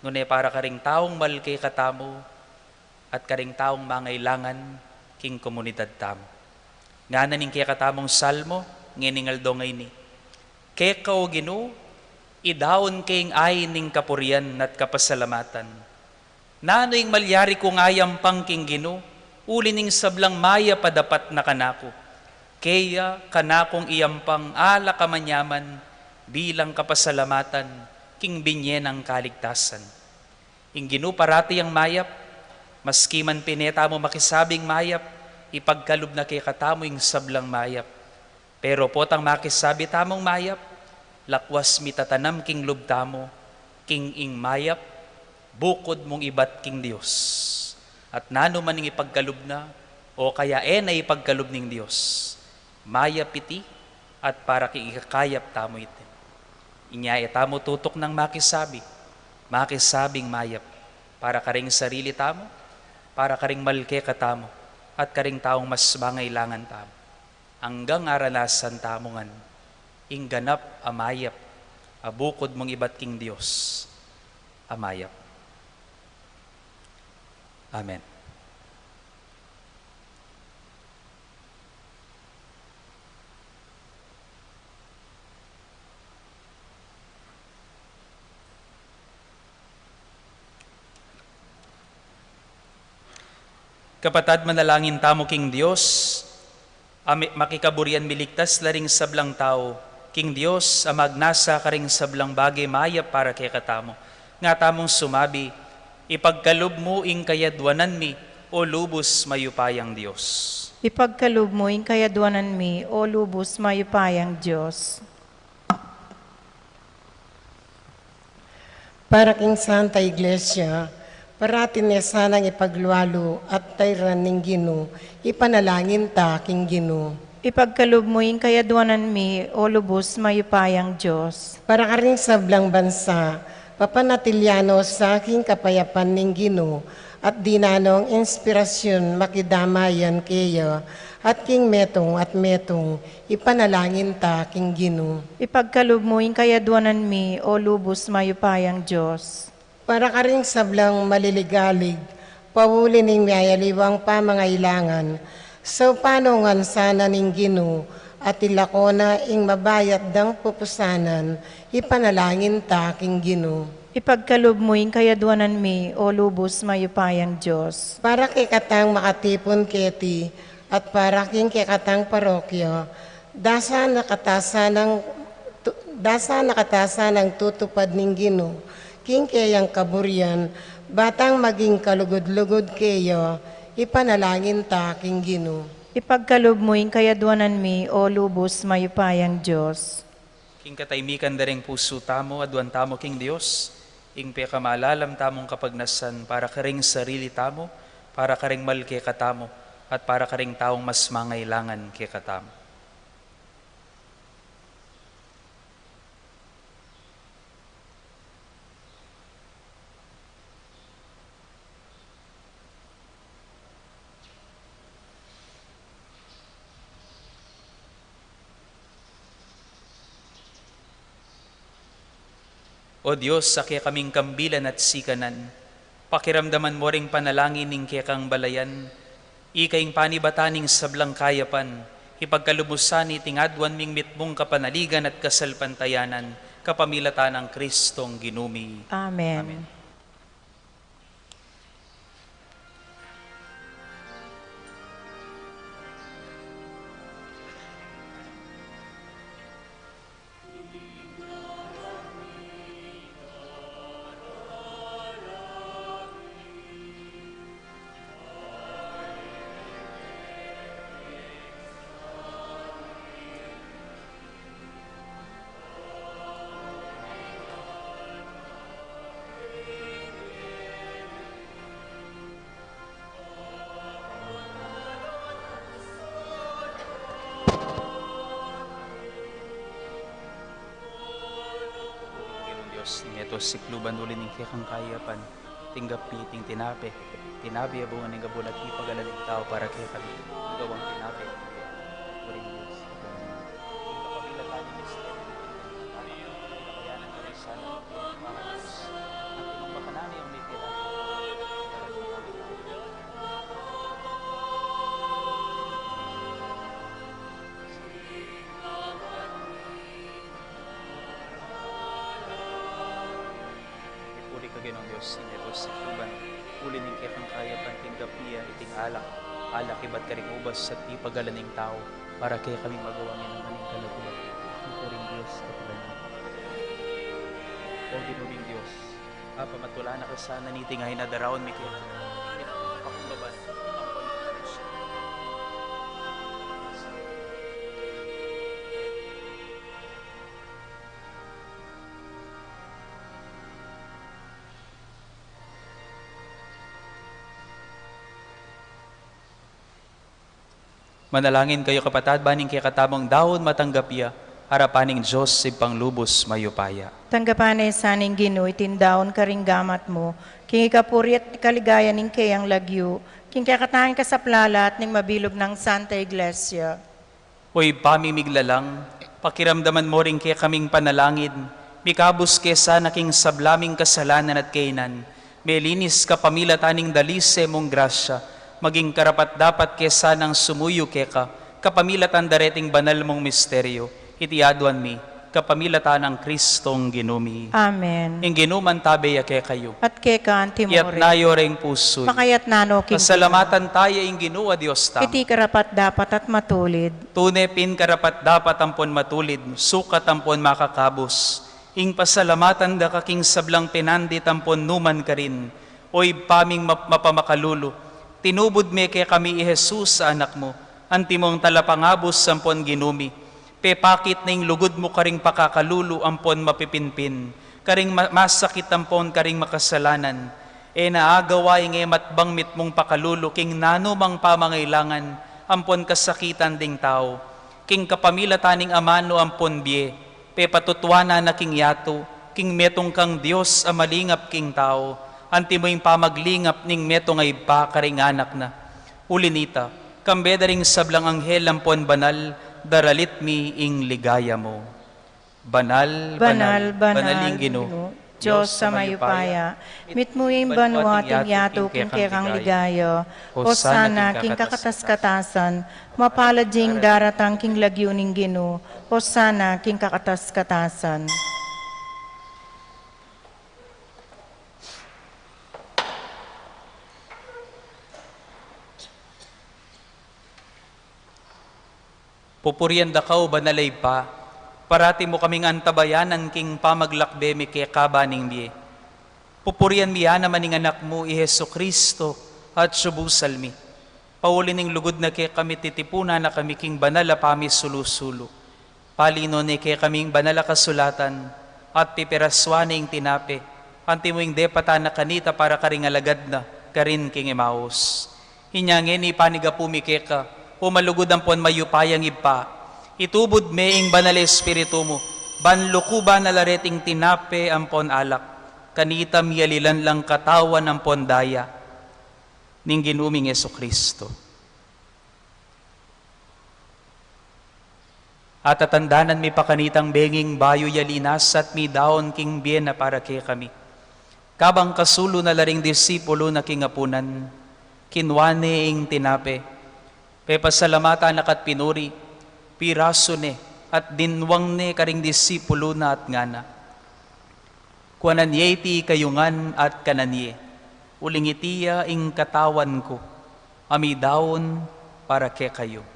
nune para karing taong malkay katamo, at karing taong mangailangan king komunidad tamo. Nga naning kaya katamong salmo, nginingaldo ngay ni, kaya o Ginoo, idawon kayong ay ning kapurian at kapasalamatan. Nanoing malyari kong ayam pang king Ginoo, uli ning sablang maya padapat na kanako. Kaya kanakong iyampang ala kamanyaman bilang kapasalamatan king binyen ang kaligtasan. Ing Ginoo parati ang mayap, maski man pineta mo makisabing mayap, ipagkalub na kay katamo ing sablang mayap. Pero potang makisabi tamong mayap, lakwas mitatanam king lubtamo, king ing mayap, bukod mong ibat king Dios. At nano man ing ipagkalub na, o kaya na ipagkalub ning Dios, mayap iti, at para king ikakayap tamo iti. Inya tamo tutok ng makisabing mayap, para karing sarili tamo, para karing malke katamo, at karing taong mas mangailangan tamo. Hanggang aranasan tamongan, ing ganap amayap, abukod mong ibat king Dios, amayap. Amen. Kapatad, manalangin tamo king Dios, makikaburian miligtas laring sablang tao, king Dios, amagnasa karing sablang bagay mayap para kay katamo. Nga tamong sumabi, ipagkalub mo ing kayadwanan mi, o lubos mayupayang Diyos. Ipagkalub mo ing kayadwanan mi, o lubos mayupayang Diyos. Para king Santa Iglesia, parati niya sanang ipagluwalo at tayran ning Ginoo, ipanalangin ta king Ginoo. Ipagkalub mo ing kayadwanan mi, o lubos mayupayang Diyos. Para ka rin sablang bansa, papanatilyano sa aking kapayapan ning Ginoo, at dinanong inspirasyon makidamayan kayo, at king metong, ipanalangin ta king Ginoo. Ipagkalub mo ing kayadwanan mi, o lubos mayupayang Diyos. Para ka rin sablang maliligalig, pawuli ning mayaliwang pamangailangan, so panongan sana ning Ginoo, at ilako na ing mabayat dang pupusanan, ipanalangin ta king Ginoo. Ipagkalub mo ing kayadwanan mi, o lubos mayupayang Diyos. Para kay katang makatipon keti, at para king kay katang parokyo, dasa nakatasa ng tutupad ning Ginoo, king kayang kaburian, batang maging kalugod-lugod kayo, ipanalangin ta king Ginoo. Ipagkalub mo ing kayadwanan mi, o lubos mayupayang Diyos. King kataymikan daring puso tamo, adwan tamo king Dios, Ingpe ka malalam tamong kapagnasan para karing sarili tamo, para karing malke katamo, at para karing taong mas mangailangan ke katamo. O Diyos, sa kaya kaming kambilan at sikanan, pakiramdaman mo ring panalangin ning kaya kang balayan, ikaing panibataning sablang kayapan, ipagkalubusan ni tingadwan ming mitmong kapanaligan at kasalpantayanan, kapamilatan ng Kristong ginumi. Amen. Amen. Ito sikluban uli ng kikang kayapan, tinggapi, ting tinape, tinabi abungan ng gabulat, ipagalaling tao para kaya kami, nagawang tinape. Uring Diyos, kapabila tayo ng mister, kayanan ko rin sana, mga Diyos, at inumpakanami ang may kira. Ginong Diyos, ito sa kuban, uli ng kikang kaya panting gapiya, iting alak, iba't karing ubas at ipagalaning tao, para kaya kami magawangin ng maning kalaguan. Ito rin Diyos, kapagaling. O ginubing Diyos, pamatula na ka sana nitingahin na daraon, may kaya pakumbaban, ang pagkakas. Manalangin kayo kapatad, baning kaya katamong dahon matanggapya, harapaning Diyos sipang lubos mayupaya. Tanggapan ay saning Ginoo, itindaon karing gamat mo, king ikapuri at kaligaya ning kayang lagyo, king kakatahan ka sa plalat ning mabilog ng Santa Iglesia. Hoy pamimiglalang, pakiramdaman mo rin kaya kaming panalangin, mikabus kesa naking sablaming kasalanan at kainan, may linis ka pamilataning dalise mong grasya, maging karapat dapat kesa ng sumuyo keka, kapamilatan dareting banal mong misteryo, itiadwan mi, kapamilatan ng Kristong ginumi. Amen. Ing ginuman tabeya ke kayo, At keka iyat antimore, nayo ring puso, makayat nano king pasalamatan tayo ing ginua Diyos tam. iti karapat dapat at matulid. Tunepin karapat dapat ampon matulid, sukat ampon makakabos. Ing pasalamatan da kaking sablang pinandi tampon numan ka rin, oy paming mapamakalulu. Tinubod me kay kami i Jesus sa anak mo, antimong talapangabos sampon ginumi. Pepakit na ing lugod mo karing pakakalulu ampon mapipinpin, karing masakit ampon karing makasalanan. E naagawa ing matbang mitmong pakalulu, king nanumang pamangailangan, ampon kasakitan ding tao. King kapamilataning amano ampon biye, pepatutwana na king yato, king metong kang Diyos amalingap king tao, anti mo yung pamaglingap ning meto ngay pa karing anak na. Ulinita, kambeda ring sablang anghel ampon banal, daralit mi ing ligaya mo. Banal, Banal, banal, banaling Ginoo, Diyos sa mayupaya, mitmuing banwating yato king kekang ligaya, o sana king kakatas-katasan, mapalading daratang king lagyo ning Ginoo, o sana king kakatas-katasan. Pupurian da kao banalay pa, parati mo kaming antabayanan king pamaglakbe mi kaya kabaning biye. Pupurian miya naman ning anak mo i Hesu Kristo at subusal mi. Paulin ning lugod na kaya kami titipuna na kami king banala pami sulusulo. Palino ni kaya kaming banala kasulatan at pipiraswaning tinape, Antimuing depata na kanita para karing alagad na, karin king Emmaus. Hinyangin ipaniga pumikeka, pumalugod ang pon mayupayang ipa. Itubod meing banal espiritu mo, banlukuba na lareting tinape ang pon alak. Kanita miyalilan lang katawan ng pon daya, ning ginuming Jesucristo. At tatandanan mi pakanitang benging bayo yalinas at mi daon king bien na para kay kami. Kabang kasulo na laring disipulo na kingapunan, kinwane ing tinape, pepasalamata nakat pinuri, piraso ne at dinwang ne karing disipulo na at ngana. Kuananye ti kayungan at kananye, uling itiya ing katawan ko, ami daon para kay kayo.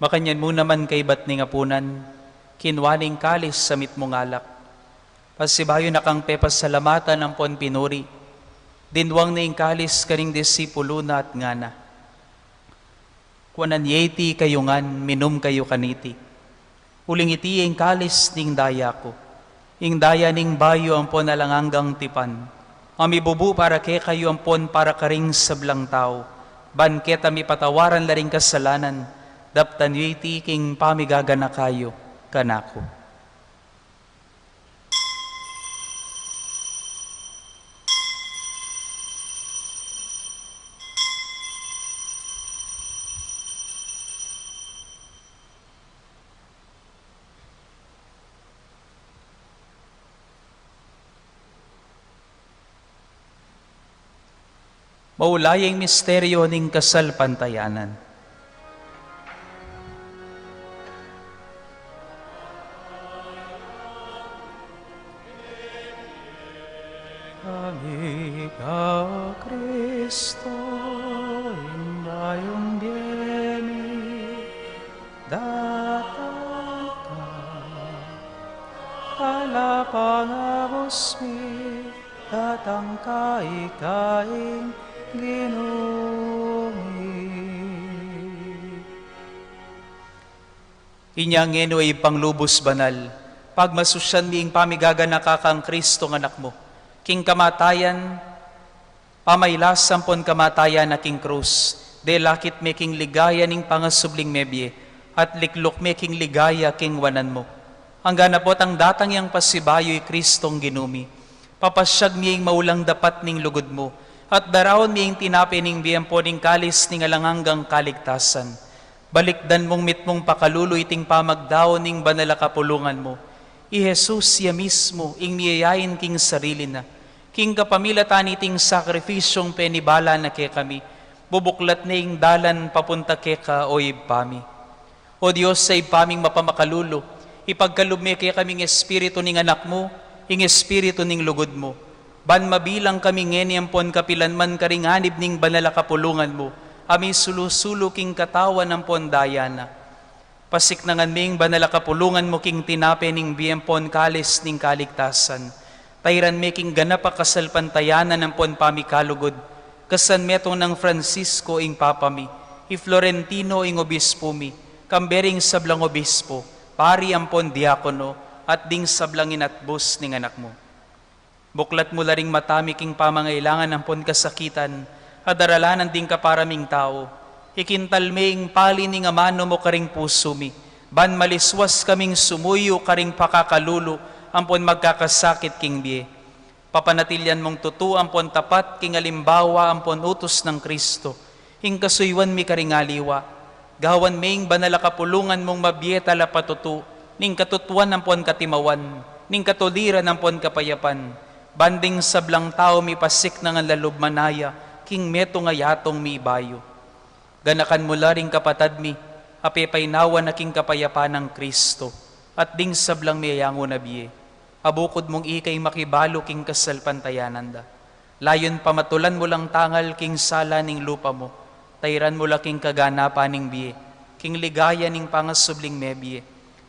Makanyan mo naman kay bat ni ngapunan, kinwaning kalis sa mitmong alak. Pasibayo na kang pepasalamatan ng pon pinuri, dinwang na ing kalis karing disipulo na at ngana. Kuanan yeti kayungan, minum kayo kaniti. Uling iti ing kalis ning daya ko, ing daya ning bayo ang pon alanganggang tipan. Ami bubu para kay kayo ang pon para karing sablang tao, banket ami patawaran laring kasalanan, daptan yuiti king pamigagana kayo kanako. Maulayang misteryo ning kasal pantayanan. Amiga Cristo, indayong bieni, datang ka, alapangabos mi, datang ka ikaing ginumi. Inyang ngeno ay panglubos banal, pagmasusyan miing pamigagana kakang Kristo ng anak mo, king kamatayan, pamaylas sampon kamatayan na king krus, de lakit me king ligaya ning pangasubling mebye, at liklok me king ligaya king wanan mo. Hanggang napot ang datang yang pasibayo'y Kristong ginumi, papasyag miying maulang dapat ning lugod mo, at darawon miying tinapi ning biyempo ning kalis ning alanganggang kaligtasan. Balikdan mong mitmong pakaluloy ting pamagdaon ning banala kapulungan mo. I Jesus siya mismo ing niyayain king sarili na, king kapamilatan iting sakrifisyong penibala na kay kami, bubuklat na ing dalan papunta kay ka o ibpami. O Diyos sa ibpaming mapamakalulo, ipagkalubme kay kaming espiritu ning anak mo, ing espiritu ning lugod mo. Ban mabilang kami ngenyampon kapilan man karinganib ning banala kapulungan mo, ami sulusulo king katawan ng pondayana. Pasik nangan ming banala kapulungan mo king tinape ning biyempon kalis ning kaligtasan. Tayran me king ganapa kasalpantayanan ng pon pamikalugod. Kasan metong ng Francisco ing papami, i Florentino ing obispo mi, kambering sablang obispo, pari ampon diakono, at ding sablang inatbos ning anak mo. Buklat mo laring matami king pamangailangan ng pon kasakitan, at daralanan ding kaparaming tao. Ikintalmeing pali ning amano mo karing puso mi, ban maliswas kaming sumuyo karing pakakalulo, ampon magkakasakit king biye. Papanatilyan mong tutu ampon tapat king alimbawa ampon utos ng Kristo, ing kasuywan mi karing aliwa, gawan ming banala kapulungan mong mabiyeta la patutu, ning katutuan ampon katimawan, ning katuliran ampon kapayapan, banding sablang tao mi pasik ng lalub manaya, king meto nga yatong mi bayo. Ganakan mula ring kapatad mi, apepay nawa na king kapayapan ng Kristo, at ding sablang miyayango na biye. Abukod mong ikay makibalo king kasalpantayanan da. Layon pamatulan mo lang tangal king sala ning lupa mo, tayran mo laking kaganapan ning biye, king ligaya ning pangasubling mebye.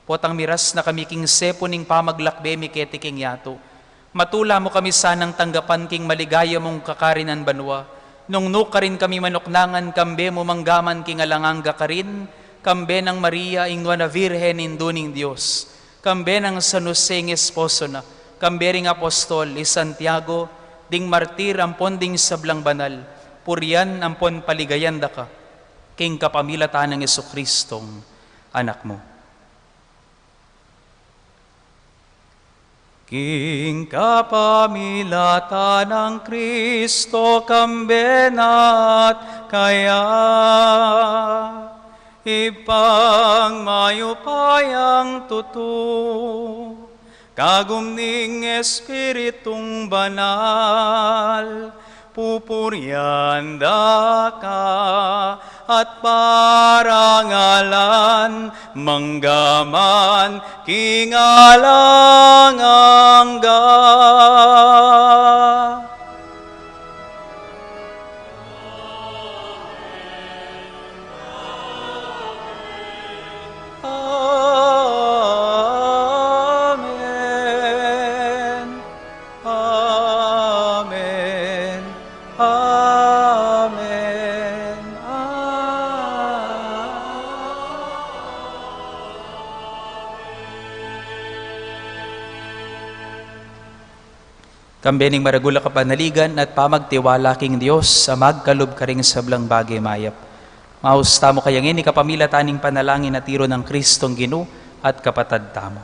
Potang miras na kami king sepo ning pamaglakbe mi keti king yato. Matula mo kami sanang tanggapan king maligaya mong kakarinan banwa. Nung ka rin kami manuknangan, kambe mo manggaman king alanganga ka rin, kambe ng Maria ingwa na Virhen induning Diyos, kambe ng San Jose ng esposo na, kambe ring apostol, Santiago, ding martir ampon ding sablang banal, purian ampon paligayanda ka, king kapamilatan ng Jesucristong anak mo. King kapamilatan ng Kristo kambenat kaya ipang mayupayang tutu kagumning Espiritong banal pupurianda ka at parangalan manggaman kingalangangga. Amen. Amen. Amen. Kambening maragula ka panaligan at pamagtiwala king Diyos sa magkalub ka ring sablang bagay mayap. Mahusta mo kayang ini kapamila taning panalangin na tiro ng Kristong Ginu at kapatad tamo.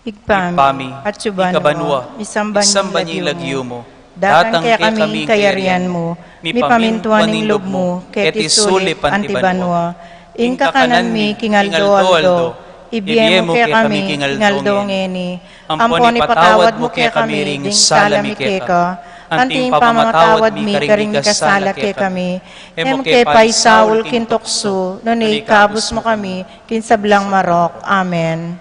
Igpami, at ikabanwa, isamban niyo lagyo mo, datang kaya kami kayarian mo, mi pamintuan ning lob mo, ket isulip antibanwa, ingka kanan mi kingaldo-aldo, ibiyem mo kaya kami kingaldo ngeni, ampon ipatawad mo kaya kami, ding salami keka, anting pamatawad mi karing kasala kaya kami, em kaya paisawul kintokso, nunay kabus mo kami, kinsablang marok. Amen.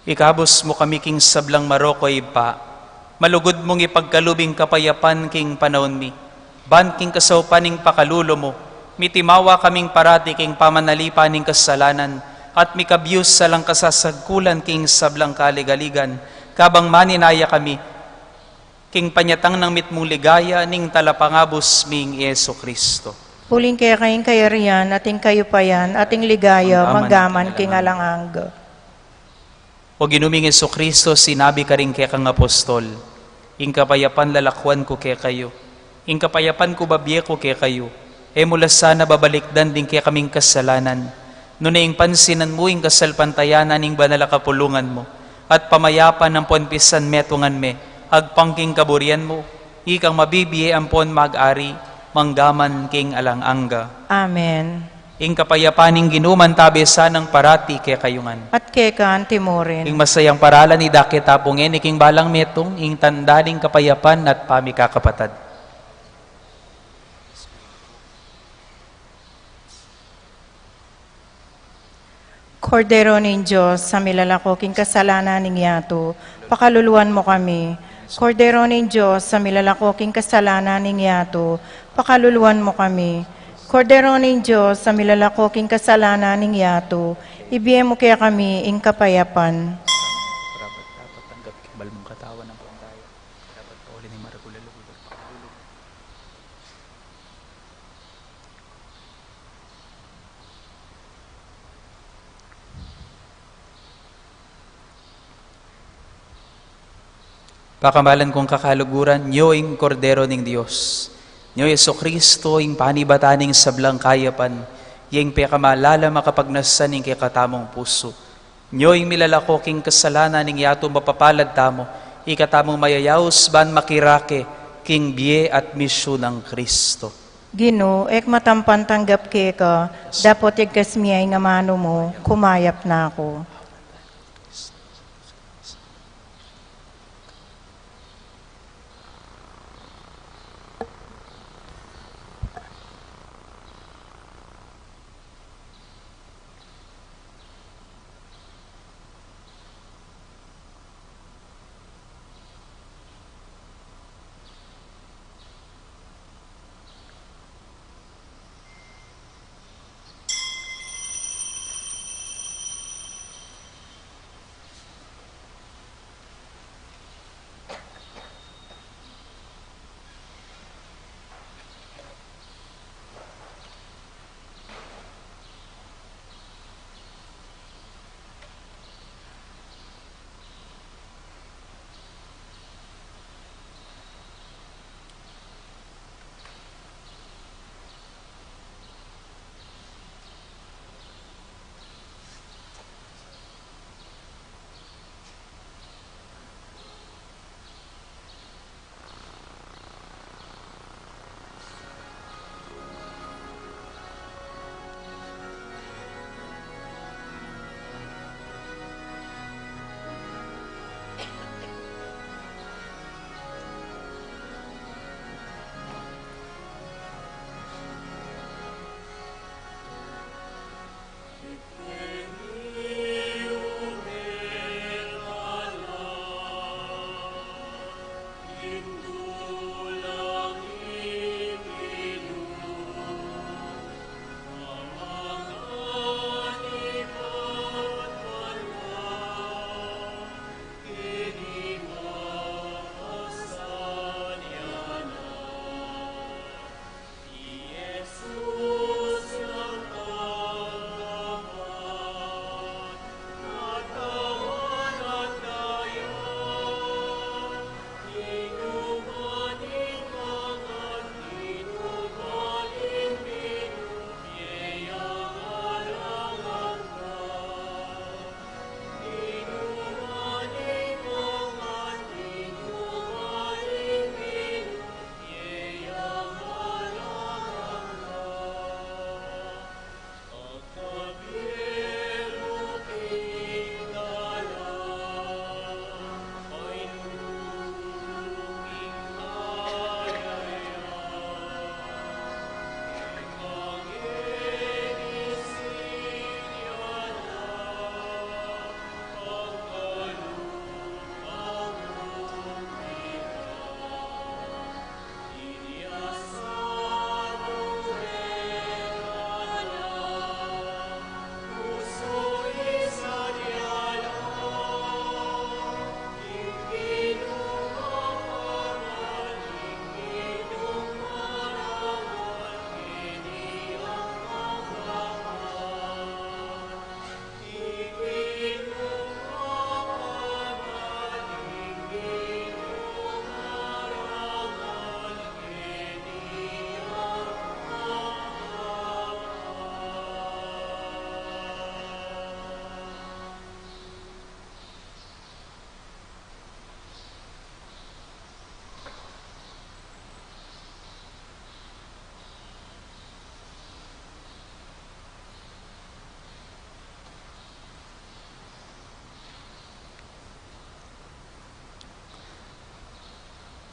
Ikabos mo kami king sablang marokoy pa, malugod mong ipagkalubing kapayapan king panahon mi, ban king kasaupaning pakalulo mo, mitimawa kaming parati king pamanalipan ning kasalanan, at mikabyus sa lang kasasagkulan king sablang kaligaligan, kabang maninaya kami, king panyatang ng mitmong ligaya ning talapangabos ming Yeso Kristo. Huling kaya kayong kayarian, ating kayupayan, ating ligaya, manggaman king alanganga. O ginuming Jesucristo, sinabi ka rin kaya kang apostol, ing kapayapan lalakwan ko kaya kayo, ing kapayapan ko babye ko kaya kayo, mula sana babalikdan din kaya kaming kasalanan, nunay ing pansinan mo ing kasalpantayanan ing banal kapulungan mo, at pamayapan ng ponpisan metungan me, agpangking kaburian mo, ikang mabibiye ampon mag-ari, manggaman king alanganga. Amen. Ing kapayapaning ginuman tabesa ng parati kaya kayungan. At kekan timorin. Ing masayang paralan ni Dake tapungin, iking balang metong, ing tandaling kapayapan at pamikakapatad. Kordero ning Diyos, sa milalako king kasalanan ning yato, pakaluluan mo kami. Kordero ning Diyos, sa milalako king kasalanan ning yato, pakaluluan mo kami. Kordero ning Diyos, sa milalako king kasalanan ning yato, ibiyem mo kaya kami ing kapayapan. Dapat tanggap kibal mong katawan ng pangkaya. Dapat pauli ni maragulalo. Pakamalan kong kakaluguran, nyo ing kordero ning Diyos. Nyo Jesucristo ing panibataning sablang kayapan, yung pekamalala makapagnasan ing kikatamong puso. Nyo ing milalako king kasalanan ing yato mapapalad tamo, ikatamong mayayaos ban makirake, king biye at misyon ng Kristo. Gino, ek matampan tanggap keka, dapot yagkas miyay nga mano mo, kumayap na ako.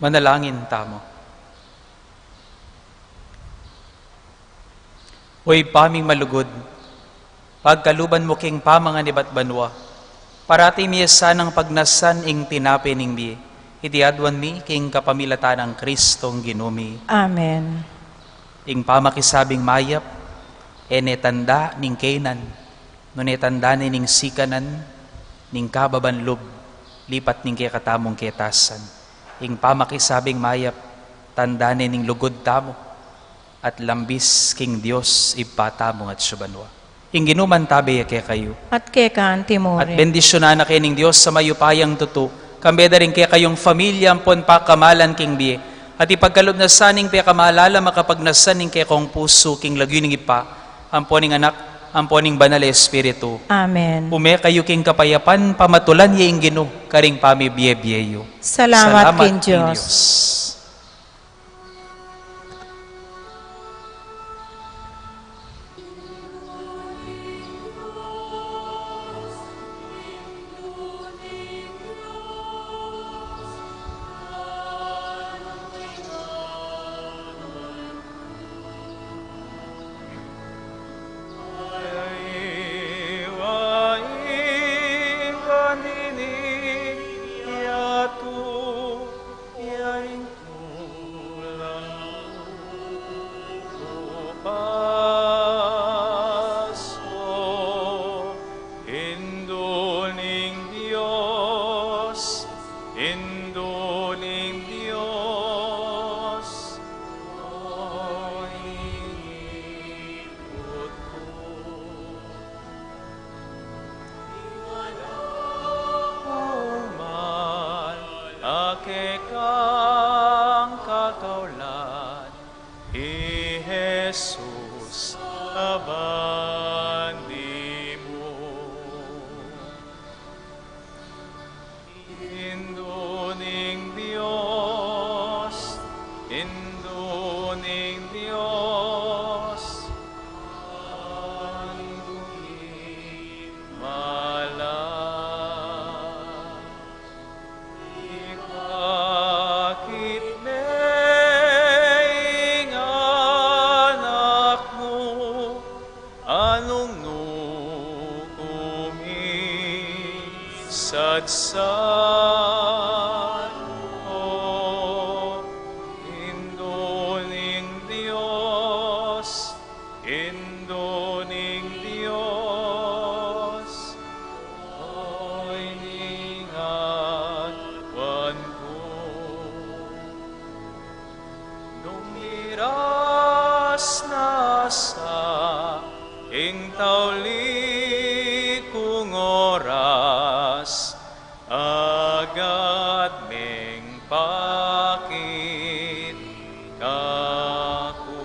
Manalangin tamo. Hoy paming malugod, pagkaluban mo king pamangan iba't banwa, parati miya sanang pagnasan ing tinapi ning di, itiadwan mi king kapamilatan ng Kristong ginumi. Amen. Ing pamakisabing mayap, enetanda ning Kenan, nunetanda ning sikanan, ning kababanlob, lipat ning katamong ketasan. Ing pamakisabing mayap, tanda ning lugod tamo, at lambis king Dios ipatamong at subanwa. Ing ginuman tabi kay kayo. At kekaan At timore. bendisyonan na kayo ning Dios sa mayupayang tuto, kambeda rin kay kayong familya ampon pa kamalan king biye, at ipagkalob na saning pe kamalala makapagnasan ning kay kong puso king lagyo ning ipa, ampon ning anak, ampon ning banal espiritu. Amen. Ume kayo king kapayapan, pamatulan ye ing gino, karing pamibiye-biyeyo. Salamat king Diyos. Kang kakaulan, Jesus, abandi mo. Induning Diyos, induning Diyos, anduin malang. Ikakit neing anak mo, anong nukumisadsan o induning Diyos, induning Diyos, ay ningat wan ko. Dumiras na sa ing tauli kong oras, agad meng pakit kako.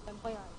Yan pa yan.